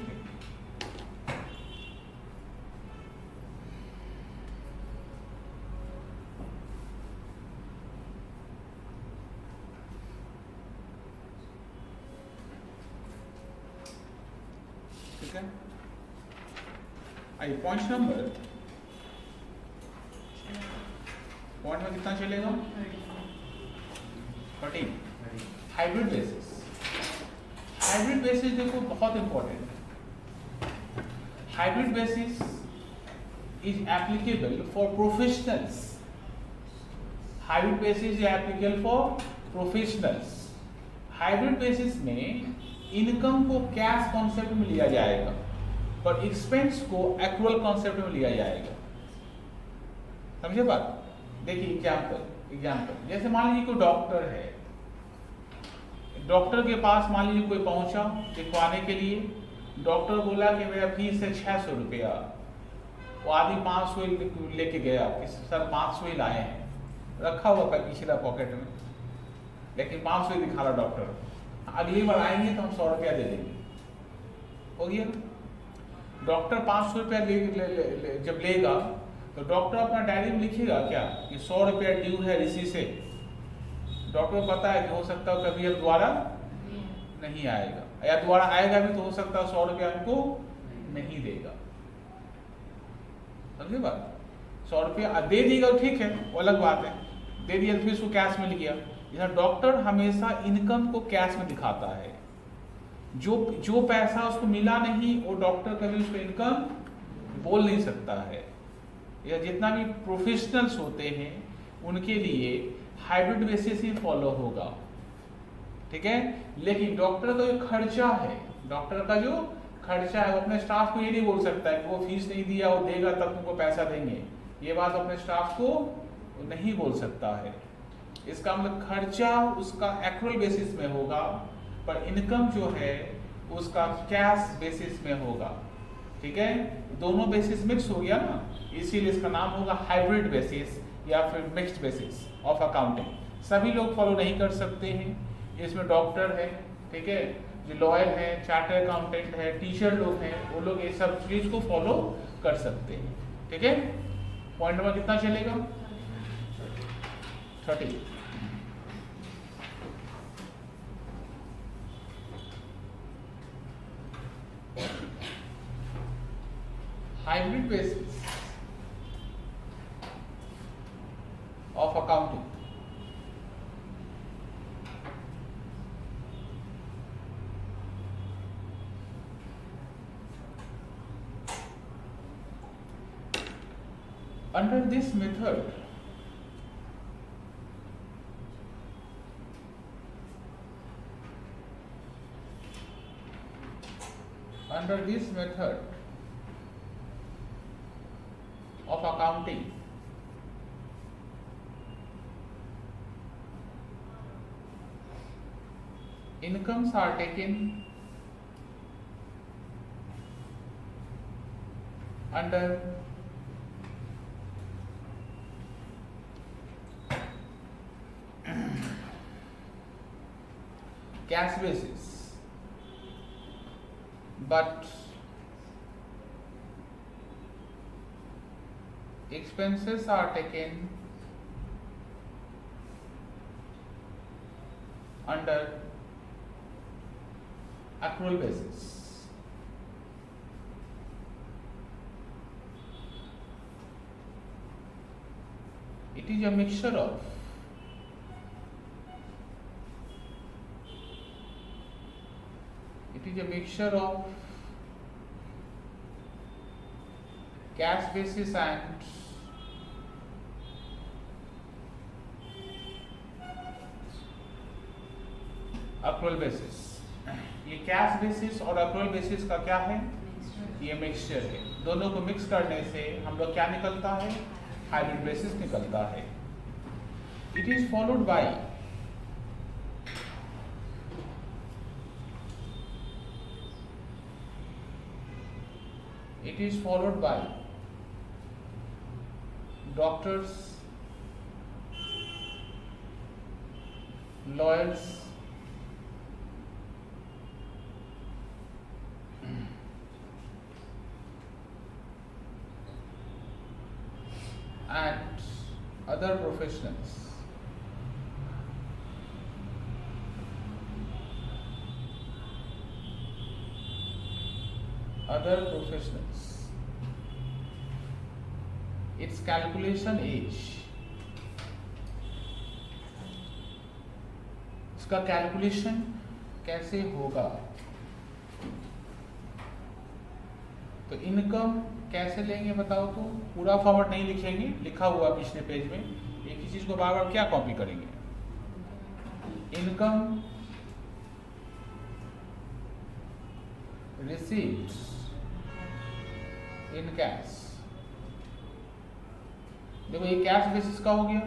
ठीक है, आइए पॉइंट नंबर में कितना चलेगा, 13। Hybrid basis. हाइब्रिड बेसिस देखो बहुत इंपॉर्टेंट है। Hybrid basis is applicable for professionals. Hybrid basis is applicable for professionals. Hybrid basis में इनकम को कैश कॉन्सेप्ट में लिया जाएगा, पर एक्सपेंस को एक्रुअल कॉन्सेप्ट में लिया जाएगा। समझे बात? देखिए एग्जाम्पल जैसे मान लीजिए कोई डॉक्टर है, डॉक्टर के पास मान लीजिए कोई पहुंचा दिखवाने के लिए, डॉक्टर बोला कि मेरा फीस है 600 रुपया, वो आदमी 500 लेके गया कि सर 500 ही लाए हैं, रखा हुआ था पिछला पॉकेट में, लेकिन 500 ही दिखा रहा डॉक्टर। अगली बार आएंगे तो हम 100 रुपया दे देंगे, हो गया। डॉक्टर 500 रुपया जब लेगा तो डॉक्टर अपना डायरी में लिखेगा क्या कि 100 रुपया ड्यू है ऋषि से। डॉक्टर को पता है कि हो सकता है कभी अब दोबारा नहीं आएगा, या दोबारा आएगा भी तो हो सकता है 100 रुपया हमको नहीं देगा। समझे बात? 100 रुपया दे देगा ठीक है, वो अलग बात है, दे दिया तो फिर उसको कैश मिल गया। यह डॉक्टर हमेशा इनकम को कैश में दिखाता है। जो पैसा उसको मिला नहीं वो डॉक्टर कभी उसको इनकम बोल नहीं सकता है। या जितना भी प्रोफेशनल्स होते हैं उनके लिए हाइब्रिड बेसिस ही फॉलो होगा, ठीक है। लेकिन डॉक्टर का जो खर्चा है, डॉक्टर का जो खर्चा है वो अपने स्टाफ को ये नहीं बोल सकता है कि वो फीस नहीं दिया, वो देगा तब तुमको पैसा देंगे। ये बात अपने स्टाफ को नहीं बोल सकता है। इसका मतलब खर्चा उसका एक्रुअल बेसिस में होगा, पर इनकम जो है उसका कैश बेसिस में होगा, ठीक है। दोनों बेसिस मिक्स हो गया ना, इसीलिए इसका नाम होगा हाइब्रिड बेसिस या फिर मिक्स्ड बेसिस ऑफ अकाउंटिंग। सभी लोग फॉलो नहीं कर सकते हैं, इसमें डॉक्टर है, ठीक है, जो लॉयर है, चार्टर्ड अकाउंटेंट है, टीचर लोग हैं, वो लोग ये सब चीज को फॉलो कर सकते हैं, ठीक है। पॉइंट नंबर कितना चलेगा? 30। Hybrid basis of accounting. Under this method, of accounting, incomes are taken under cash basis, but expenses are taken under accrual basis. It is a mixture of cash basis and accrual basis. ये cash basis और accrual basis का क्या है? ये mixture है। दोनों को mix करने से हम लोग क्या निकलता है? हाइब्रिड बेसिस निकलता है। It is followed by doctors, lawyers, and other professionals. Its calculation is, इसका कैलकुलेशन कैसे होगा? तो इनकम कैसे लेंगे बताओ? तो पूरा फॉर्मेट नहीं लिखेंगे, लिखा हुआ पिछले पेज में। एक ही चीज को बार बार क्या कॉपी करेंगे? Income receiveds in cash. देखो ये कैश बेसिस का हो गया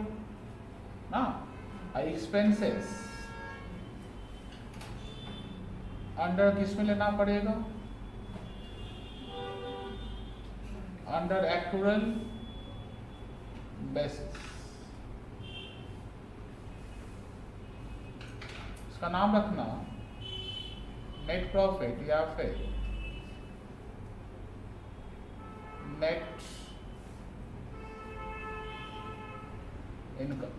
ना। एक्सपेंसेस अंडर किस में लेना पड़ेगा? Under actual basis. इसका नाम रखना नेट प्रॉफिट या फिर नेट इनकम।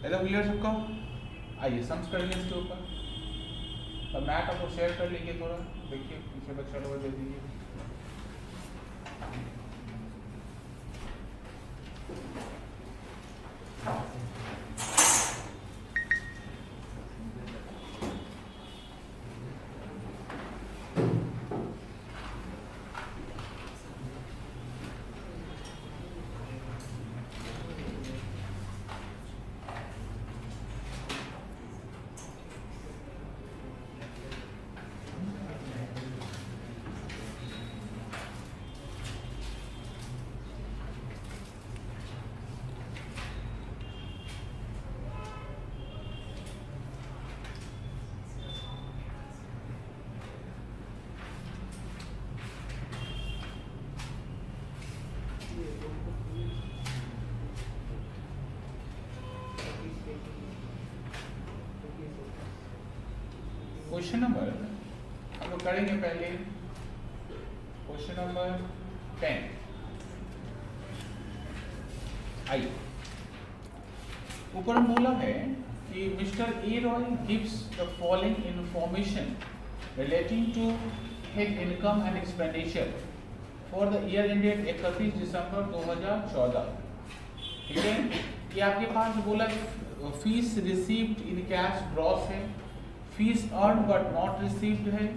एकदम क्लियर सबका? आइए सम्स करेंगे इसके ऊपर। तो मैट आपको शेयर कर लीजिए थोड़ा, देखिए पीछे बच्चा लोग दे दीजिए। क्वेश्चन नंबर हम लोग करेंगे पहले क्वेश्चन नंबर 10। आइए, ऊपर बोला है कि mister A Roy gives the following information relating to his income and expenditure for the year ended 31 December 2014। ठीक है, ये आपके पास बोला fees received in cash gross है, fees earn but not received है,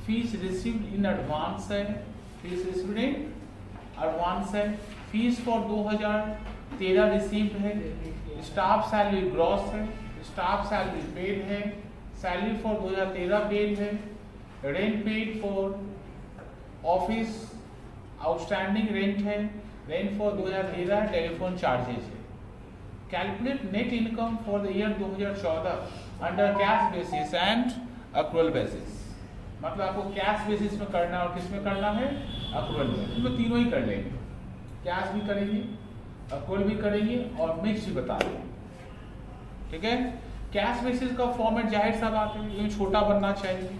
फीस रिसीव्ड इन एडवांस है, fees received in advance है, फीस फॉर 2013 रिसीव्ड है, स्टाफ सैलरी ग्रॉस है, स्टाफ सैलरी पेड है, सैलरी फॉर 2013 पेड है, rent paid for office outstanding rent है, rent for 2013 telephone charges है। Calculate net income for the year 2014 under cash basis and accrual basis. मतलब आपको cash basis में करना और किस में करना है, अक्रूवल में। इसमें तीनों ही कर लेंगे, कैश भी करेंगे, अक्रूवल भी करेंगे और मिक्स भी बता देंगे। ठीक है, कैश बेसिस का फॉर्मेट जाहिर सा बात है ये छोटा बनना चाहिए,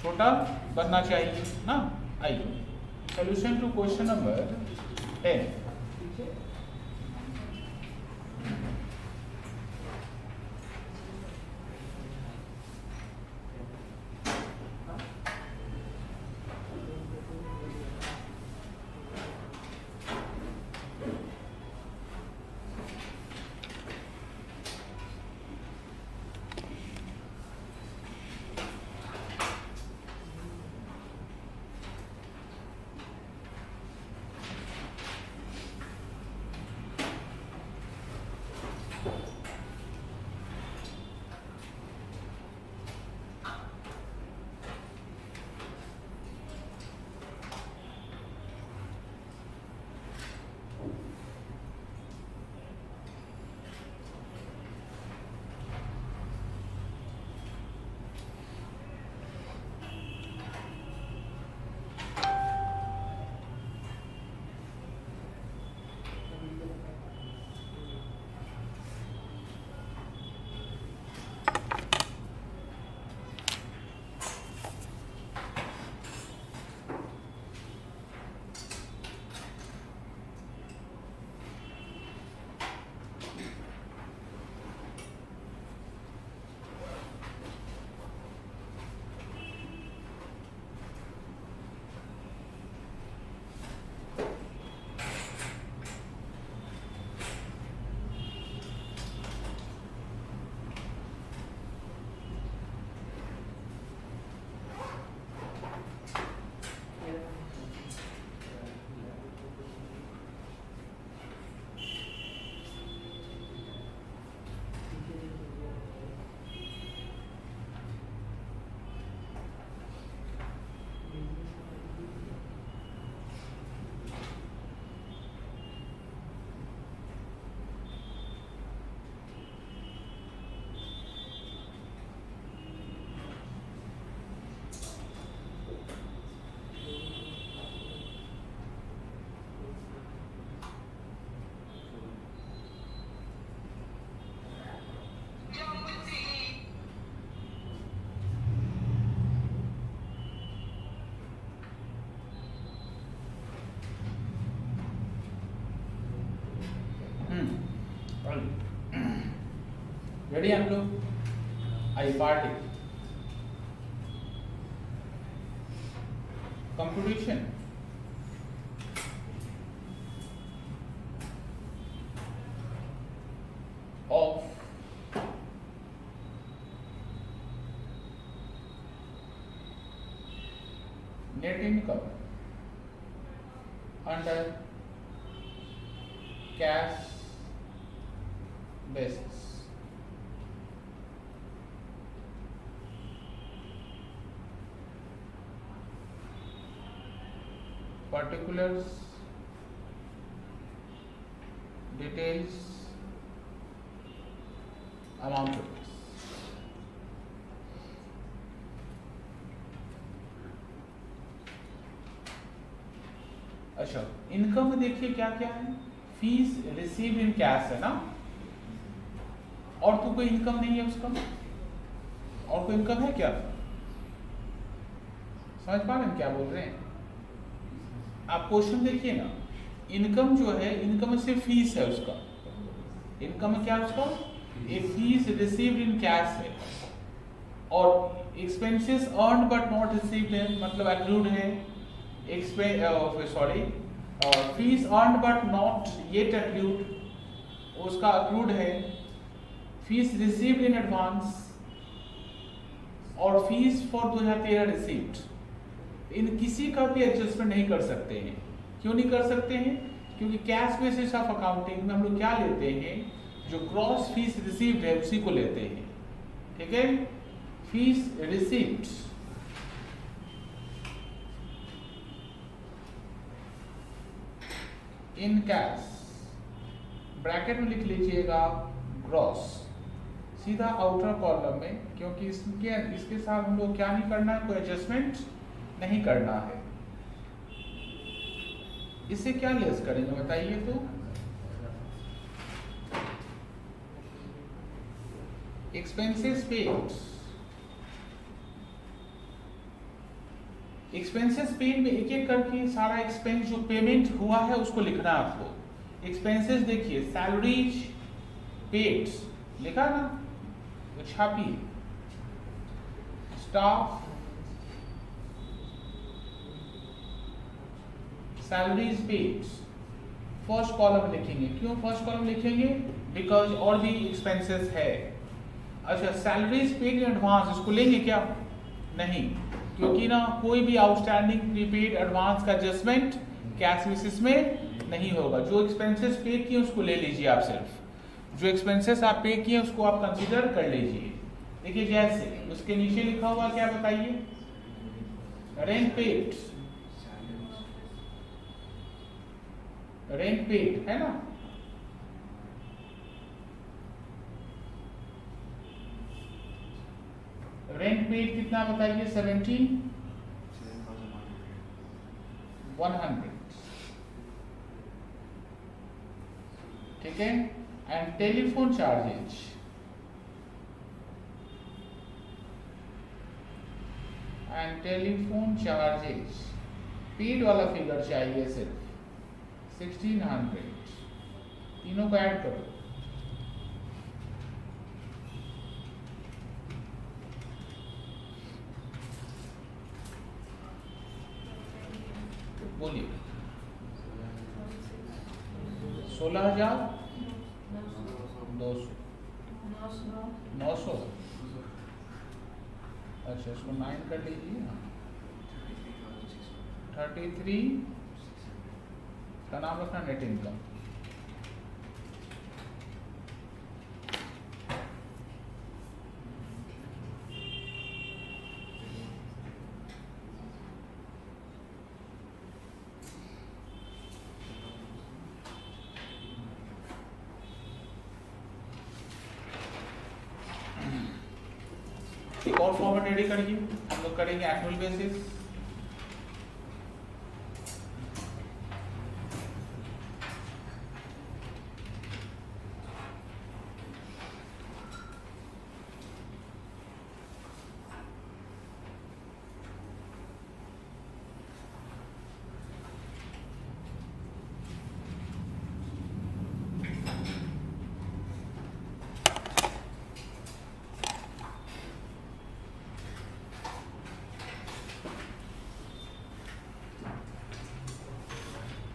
छोटा बनना चाहिए ना। आइए solution to question number 10। Ready हम लोग? I party computation of net income under cash basis. Particulars, details, amount of this. अच्छा, इनकम में देखिए क्या क्या है। फीस रिसीव इन कैश है ना, और तो कोई इनकम नहीं है उसका, और कोई इनकम है क्या? समझ पा रहे हैं क्या बोल रहे हैं आप? क्वेश्चन देखिए ना, इनकम जो है, इनकम में सिर्फ फीस है उसका। इनकम में क्या है उसका? ए फीस रिसीव्ड इन कैश है, और expenses earn but not received है, मतलब एक्रूड है। Sorry, fees earn but not yet accrued, उसका एक्रूड है। फीस रिसीव्ड इन एडवांस, और फीस फॉर 2013 रिसीप्ट, इन किसी का भी एडजस्टमेंट नहीं कर सकते हैं। क्यों नहीं कर सकते हैं? क्योंकि कैश बेसिस ऑफ अकाउंटिंग में हम लोग क्या लेते हैं, जो ग्रॉस फीस रिसीव्ड है उसी को लेते हैं। ठीक है, fees receipt in cash, bracket में लिख लीजिएगा ग्रॉस, सीधा आउटर कॉलम में, क्योंकि इसके साथ हम लोग क्या नहीं करना है, कोई एडजस्टमेंट नहीं करना है। इससे क्या लेस करेंगे बताइए तो? एक्सपेंसेस पेड, एक्सपेंसेस पेड में एक एक करके सारा एक्सपेंस जो पेमेंट हुआ है उसको लिखना है आपको। एक्सपेंसेस देखिए, सैलरीज पेड लिखा ना, तो छापिए। Staff salaries paid first column लिखेंगे। क्यों फर्स्ट कॉलम लिखेंगे? बिकॉज और भी एक्सपेंसेस है। अच्छा, सैलरीज पेड इन एडवांस, इसको लेंगे क्या? नहीं, क्योंकि ना कोई भी आउटस्टैंडिंग प्रीपेड एडवांस का एडजस्टमेंट कैश बेसिस में नहीं होगा। जो एक्सपेंसेस पे किए उसको ले लीजिए आप, सिर्फ जो एक्सपेंसेस आप पे किए उसको आप कंसीडर कर लीजिए। देखिए जैसे उसके नीचे लिखा हुआ क्या बताइए, रेंट पेड, रेंट पेड है ना, रेंट पेड कितना बताइए, 17,100। ठीक है, एंड टेलीफोन चार्जेज, पेड वाला फिगर चाहिए सिर्फ 1600। तीनों को ऐड करो, बोलिए। 16,200, 900। अच्छा, इसको 9 कर लीजिए। 33 का नाम रखना नेट इनकम। एक और फॉर्मेट रेडी करिए, हम लोग करेंगे annual basis.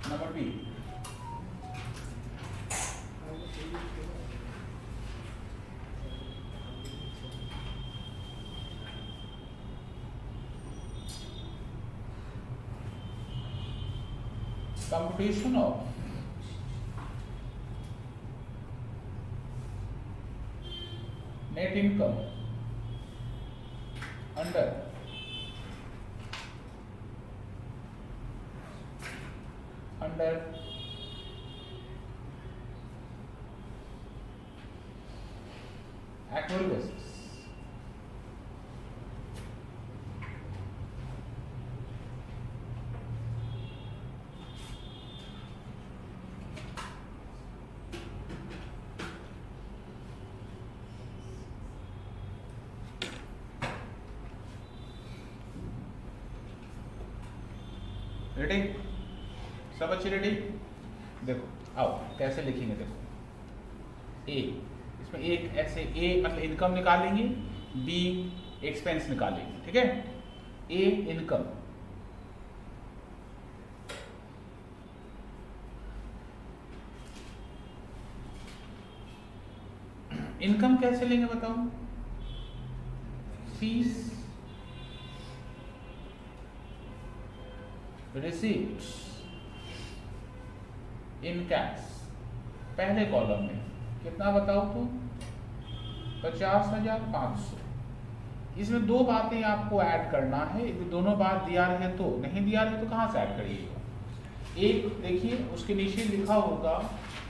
Number B, computation of net income under actual basis। रेडी? सब अच्छी रेडी? देखो आओ कैसे लिखेंगे, देखो ए, इसमें एक ऐसे ए मतलब इनकम निकालेंगे, बी एक्सपेंस निकालेंगे। ठीक है, ए इनकम, इनकम कैसे लेंगे बताओ? फीस रिसीट्स इन कैश, पहले कॉलम में कितना बताओ तो 50,500। इसमें दो बातें आपको ऐड करना है, दोनों बात दिया रहे तो, नहीं दिया रहे तो कहाँ से ऐड करिएगा। एक देखिए उसके नीचे लिखा होगा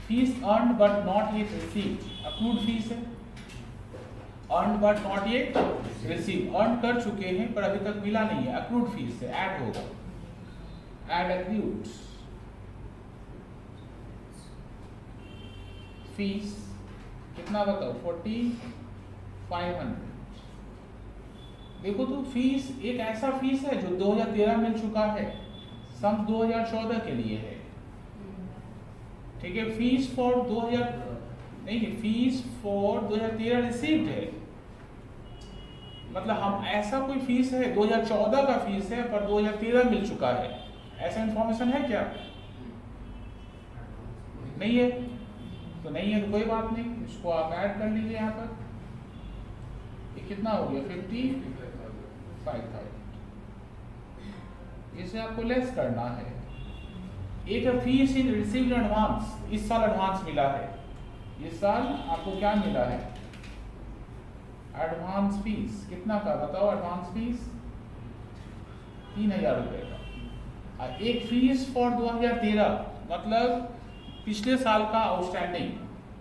fees earned but not yet received, accrued fees है, earned but not yet receive, earn कर चुके हैं पर अभी तक मिला नहीं है, अक्रूड फीस है, ऐड होगा, ऐड अक्रूड फीस कितना बताओ 4,500। देखो तो फीस एक ऐसा फीस है जो 2013 मिल चुका है, सम 2014 के लिए है, ठीक है। फीस फॉर 2013 रिसीव्ड है, मतलब हम ऐसा कोई फीस है 2014 का फीस है पर 2013 मिल चुका है, ऐसा इंफॉर्मेशन है क्या? नहीं है, तो नहीं है तो कोई बात नहीं, इसको आप ऐड कर लीजिए यहाँ पर। ये कितना हो गया 55,000, इसे आपको लेस करना है। एक फीस इन रिसीव्ड एडवांस, इस साल एडवांस मिला है, इस साल आपको क्या मिला है एडवांस फीस, कितना का बताओ एडवांस फीस 3,000 रुपए का। एक फीस फॉर 2013 मतलब पिछले साल का आउटस्टैंडिंग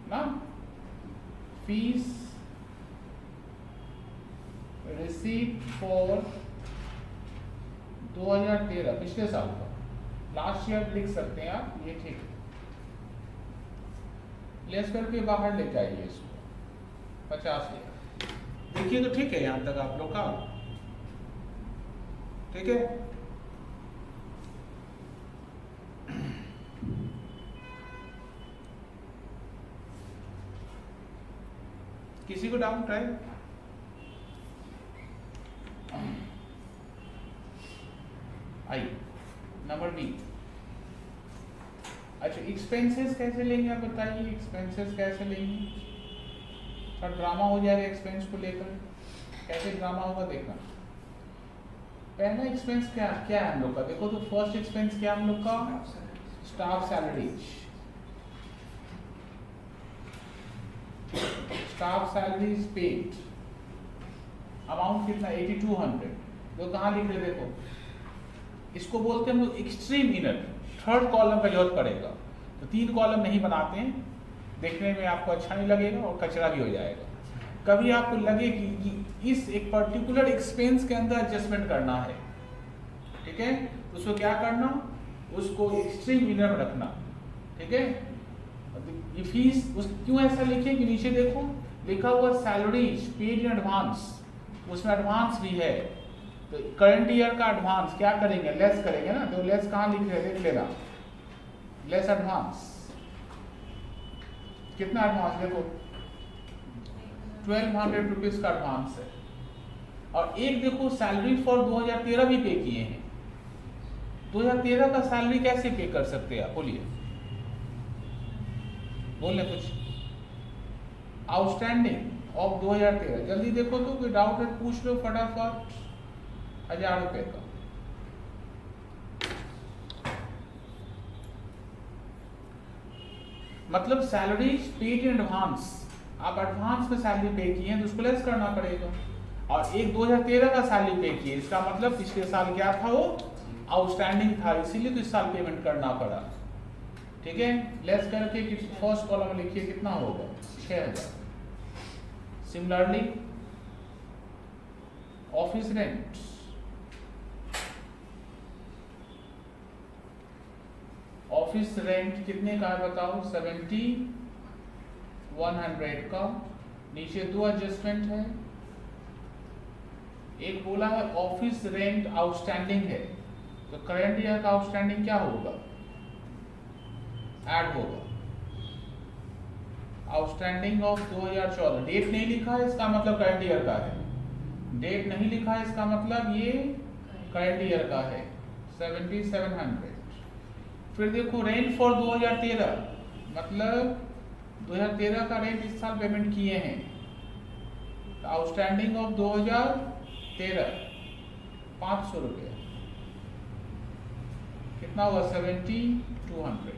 ना, फीस रिसीट फॉर 2013 पिछले साल का, लास्ट ईयर लिख सकते हैं आप, ये ठीक है। लेस करके बाहर लेके आइए इसको 50,000, देखिए तो ठीक है यहां तक आप लोग का, ठीक है। किसी को डाउट है? आइए नंबर बी। अच्छा एक्सपेंसेस कैसे लेंगे आप बताइए, एक्सपेंसेस कैसे लेंगे? थोड़ा ड्रामा हो जाएगा एक्सपेंस को लेकर, कैसे ड्रामा होगा देखना। पहला एक्सपेंस क्या क्या है हम लोग का, देखो तो फर्स्ट एक्सपेंस क्या हम लोग का staff salaries, staff salaries paid, amount कितना 8200, तो कहाँ लिख रहे देखो, इसको बोलते हैं हम लोग एक्सट्रीम इनर, थर्ड कॉलम का जरूरत पड़ेगा, तो 3 कॉलम नहीं बनाते हैं, देखने में आपको अच्छा नहीं लगेगा और कचरा भी हो जाएगा। कभी आपको लगे कि इस एक पर्टिकुलर एक्सपेंस के अंदर एडजस्टमेंट करना है, ठीक है, तो उसको क्या करना, उसको एक्सट्रीम इनर में रखना, ठीक है। ये फीस उस क्यों ऐसा लिखे कि नीचे देखो लिखा हुआ सैलरीज पेड इन एडवांस, उसमें एडवांस भी है, तो करंट ईयर का एडवांस क्या करेंगे, लेस करेंगे ना, तो लेस कहाँ लिख रहे देख लेना, लेस एडवांस, कितना एडवांस देखो 1200 रुपीज का एडवांस है। और एक देखो सैलरी फॉर 2013 भी पे किए हैं, 2013 का सैलरी कैसे पे कर सकते हैं आप बोलिए, बोलने कुछ आउटस्टैंडिंग ऑफ 2013, जल्दी देखो तो कोई डाउट है पूछ लो फटाफट, 1000 रुपए का। मतलब सैलरीज पेड इन एडवांस, आप एडवांस में सैलरी पे किए हैं तो उसको लेस करना पड़ेगा, और एक 2013 का सैलरी पे किए, इसका मतलब पिछले साल क्या था वो आउटस्टैंडिंग था, इसीलिए तो इस साल पेमेंट करना पड़ा, ठीक है। लेस करके फर्स्ट कॉलम में लिखिए कितना होगा 6,000। Similarly office rent, office rent कितने का है बताओ 7,100 का, नीचे 2 एडजस्टमेंट है, एक बोला है ऑफिस रेंट आउटस्टैंडिंग है, तो करंट ईयर का आउटस्टैंडिंग क्या होगा ऐड होगा, आउटस्टैंडिंग ऑफ 2014, डेट नहीं लिखा है इसका मतलब करंट ईयर का है, डेट नहीं लिखा है इसका मतलब ये करंट ईयर का है 7,700। फिर देखो रेंट फॉर 2013 मतलब 2013 का रेंट इस साल पेमेंट किए हैं, आउटस्टैंडिंग ऑफ 2013 500 रुपये, कितना हुआ 70,200।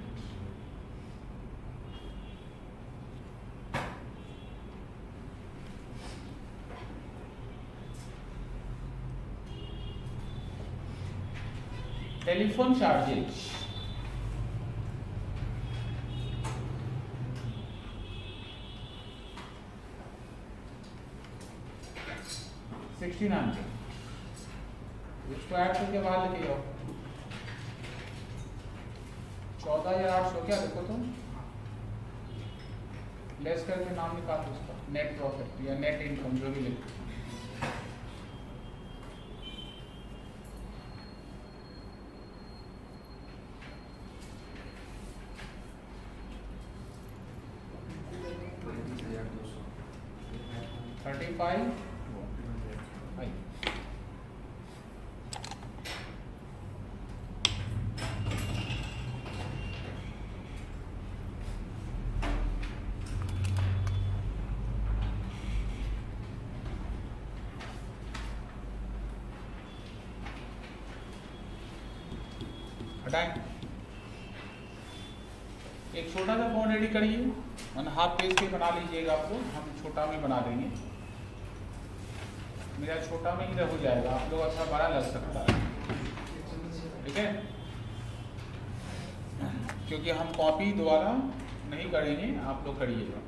टेलीफोन चार्जेज, इसको ऐड करके बाहर लेके जाओ। 14,800 क्या देखो तुम, लेस करके नाम निकालो उसका, नेट प्रॉफिट या नेट इनकम जो भी लिखो। एक छोटा सा फॉर्म रेडी करिए, 1/2 पेज पे बना लीजिएगा आप लोग, हम छोटा में बना देंगे। मेरा छोटा में ही हो जाएगा, आप लोग अच्छा बड़ा लग सकता है, ठीक है, क्योंकि हम कॉपी दोबारा नहीं करेंगे, आप लोग करिएगा।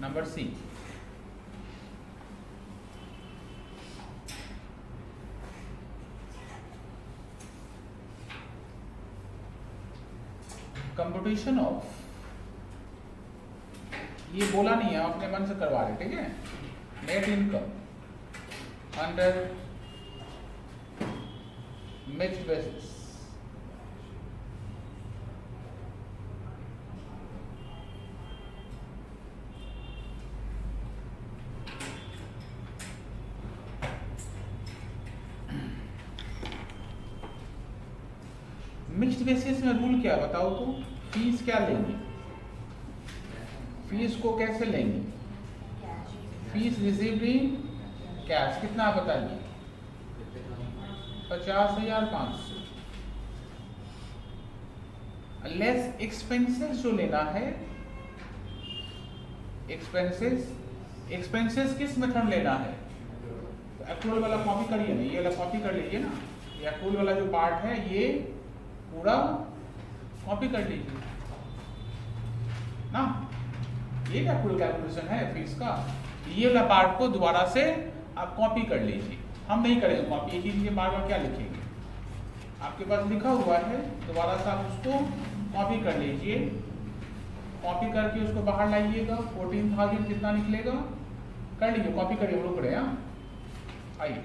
नंबर सी, कंप्यूटेशन ऑफ, ये बोला नहीं है, अपने मन से करवा रहे, ठीक है। Net income under mixed basis, mixed basis में रूल क्या बताओ तो, फीस क्या लेंगे, फीस को कैसे लेंगे, फीस रिसीव्ड इन कैश, कितना बताइए, 50,500। लेस एक्सपेंसेस जो लेना है, एक्सपेंसेस किस मेथड लेना है, तो एक्रूअल वाला कॉपी करिए ना, ये वाला कॉपी कर लीजिए ना, ये एक्रूअल वाला जो पार्ट है ये पूरा कॉपी कर लीजिए ना, ये क्या फुल कैलकुलेशन है फीस का, ये वाला पार्ट को दोबारा से आप कॉपी कर लीजिए। हम नहीं करेंगे कॉपी, एक ही चीज बार बार क्या लिखेंगे, आपके पास लिखा हुआ है, दोबारा से आप उसको कॉपी कर लीजिए, कॉपी करके उसको बाहर लाइएगा, 14,000 कितना निकलेगा, कर लीजिए, कॉपी करिए, वो करे। आइए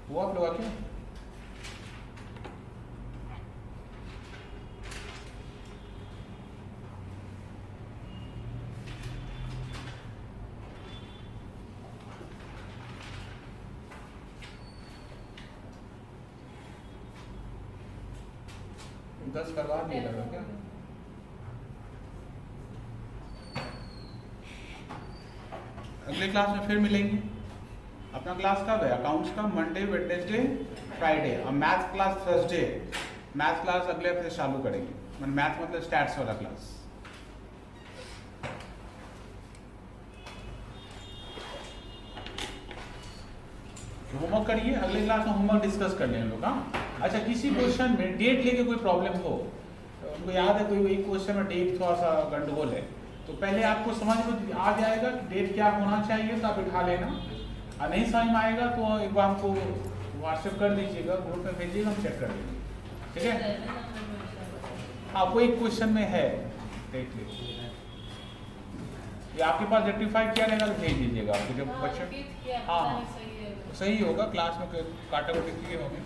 वो आप लोग क्या दस करवा दिया लगा क्या? अगले क्लास में फिर मिलेंगे। अपना क्लास कब है? अकाउंट्स का मंडे, वेडनेसडे, फ्राइडे। और math class Thursday. Math class अगले हफ्ते चालू करेंगे। मैथ मतलब स्टैट्स वाला क्लास। होमवर्क करिए, अगले क्लास में होमवर्क डिस्कस कर लेंगे हम लोग। हाँ, अच्छा, किसी क्वेश्चन में डेट लेके कोई प्रॉब्लम हो, उनको याद है कोई एक क्वेश्चन में डेट थोड़ा सा गंडगोल है, तो पहले आपको समझ में आ जाएगा कि डेट क्या होना चाहिए, तो आप बिठा लेना। और नहीं समझ में आएगा तो एक बार हमको व्हाट्सएप कर दीजिएगा, ग्रुप में भेजिएगा, हम चेक कर लेंगे। ठीक है? हाँ, कोई क्वेश्चन में है डेट लेके, ये आपके पास रेक्टिफाई किया रहेगा तो भेज दीजिएगा आपको जब बच्चे। हाँ, सही होगा, क्लास में काटा कुटी किए होंगे।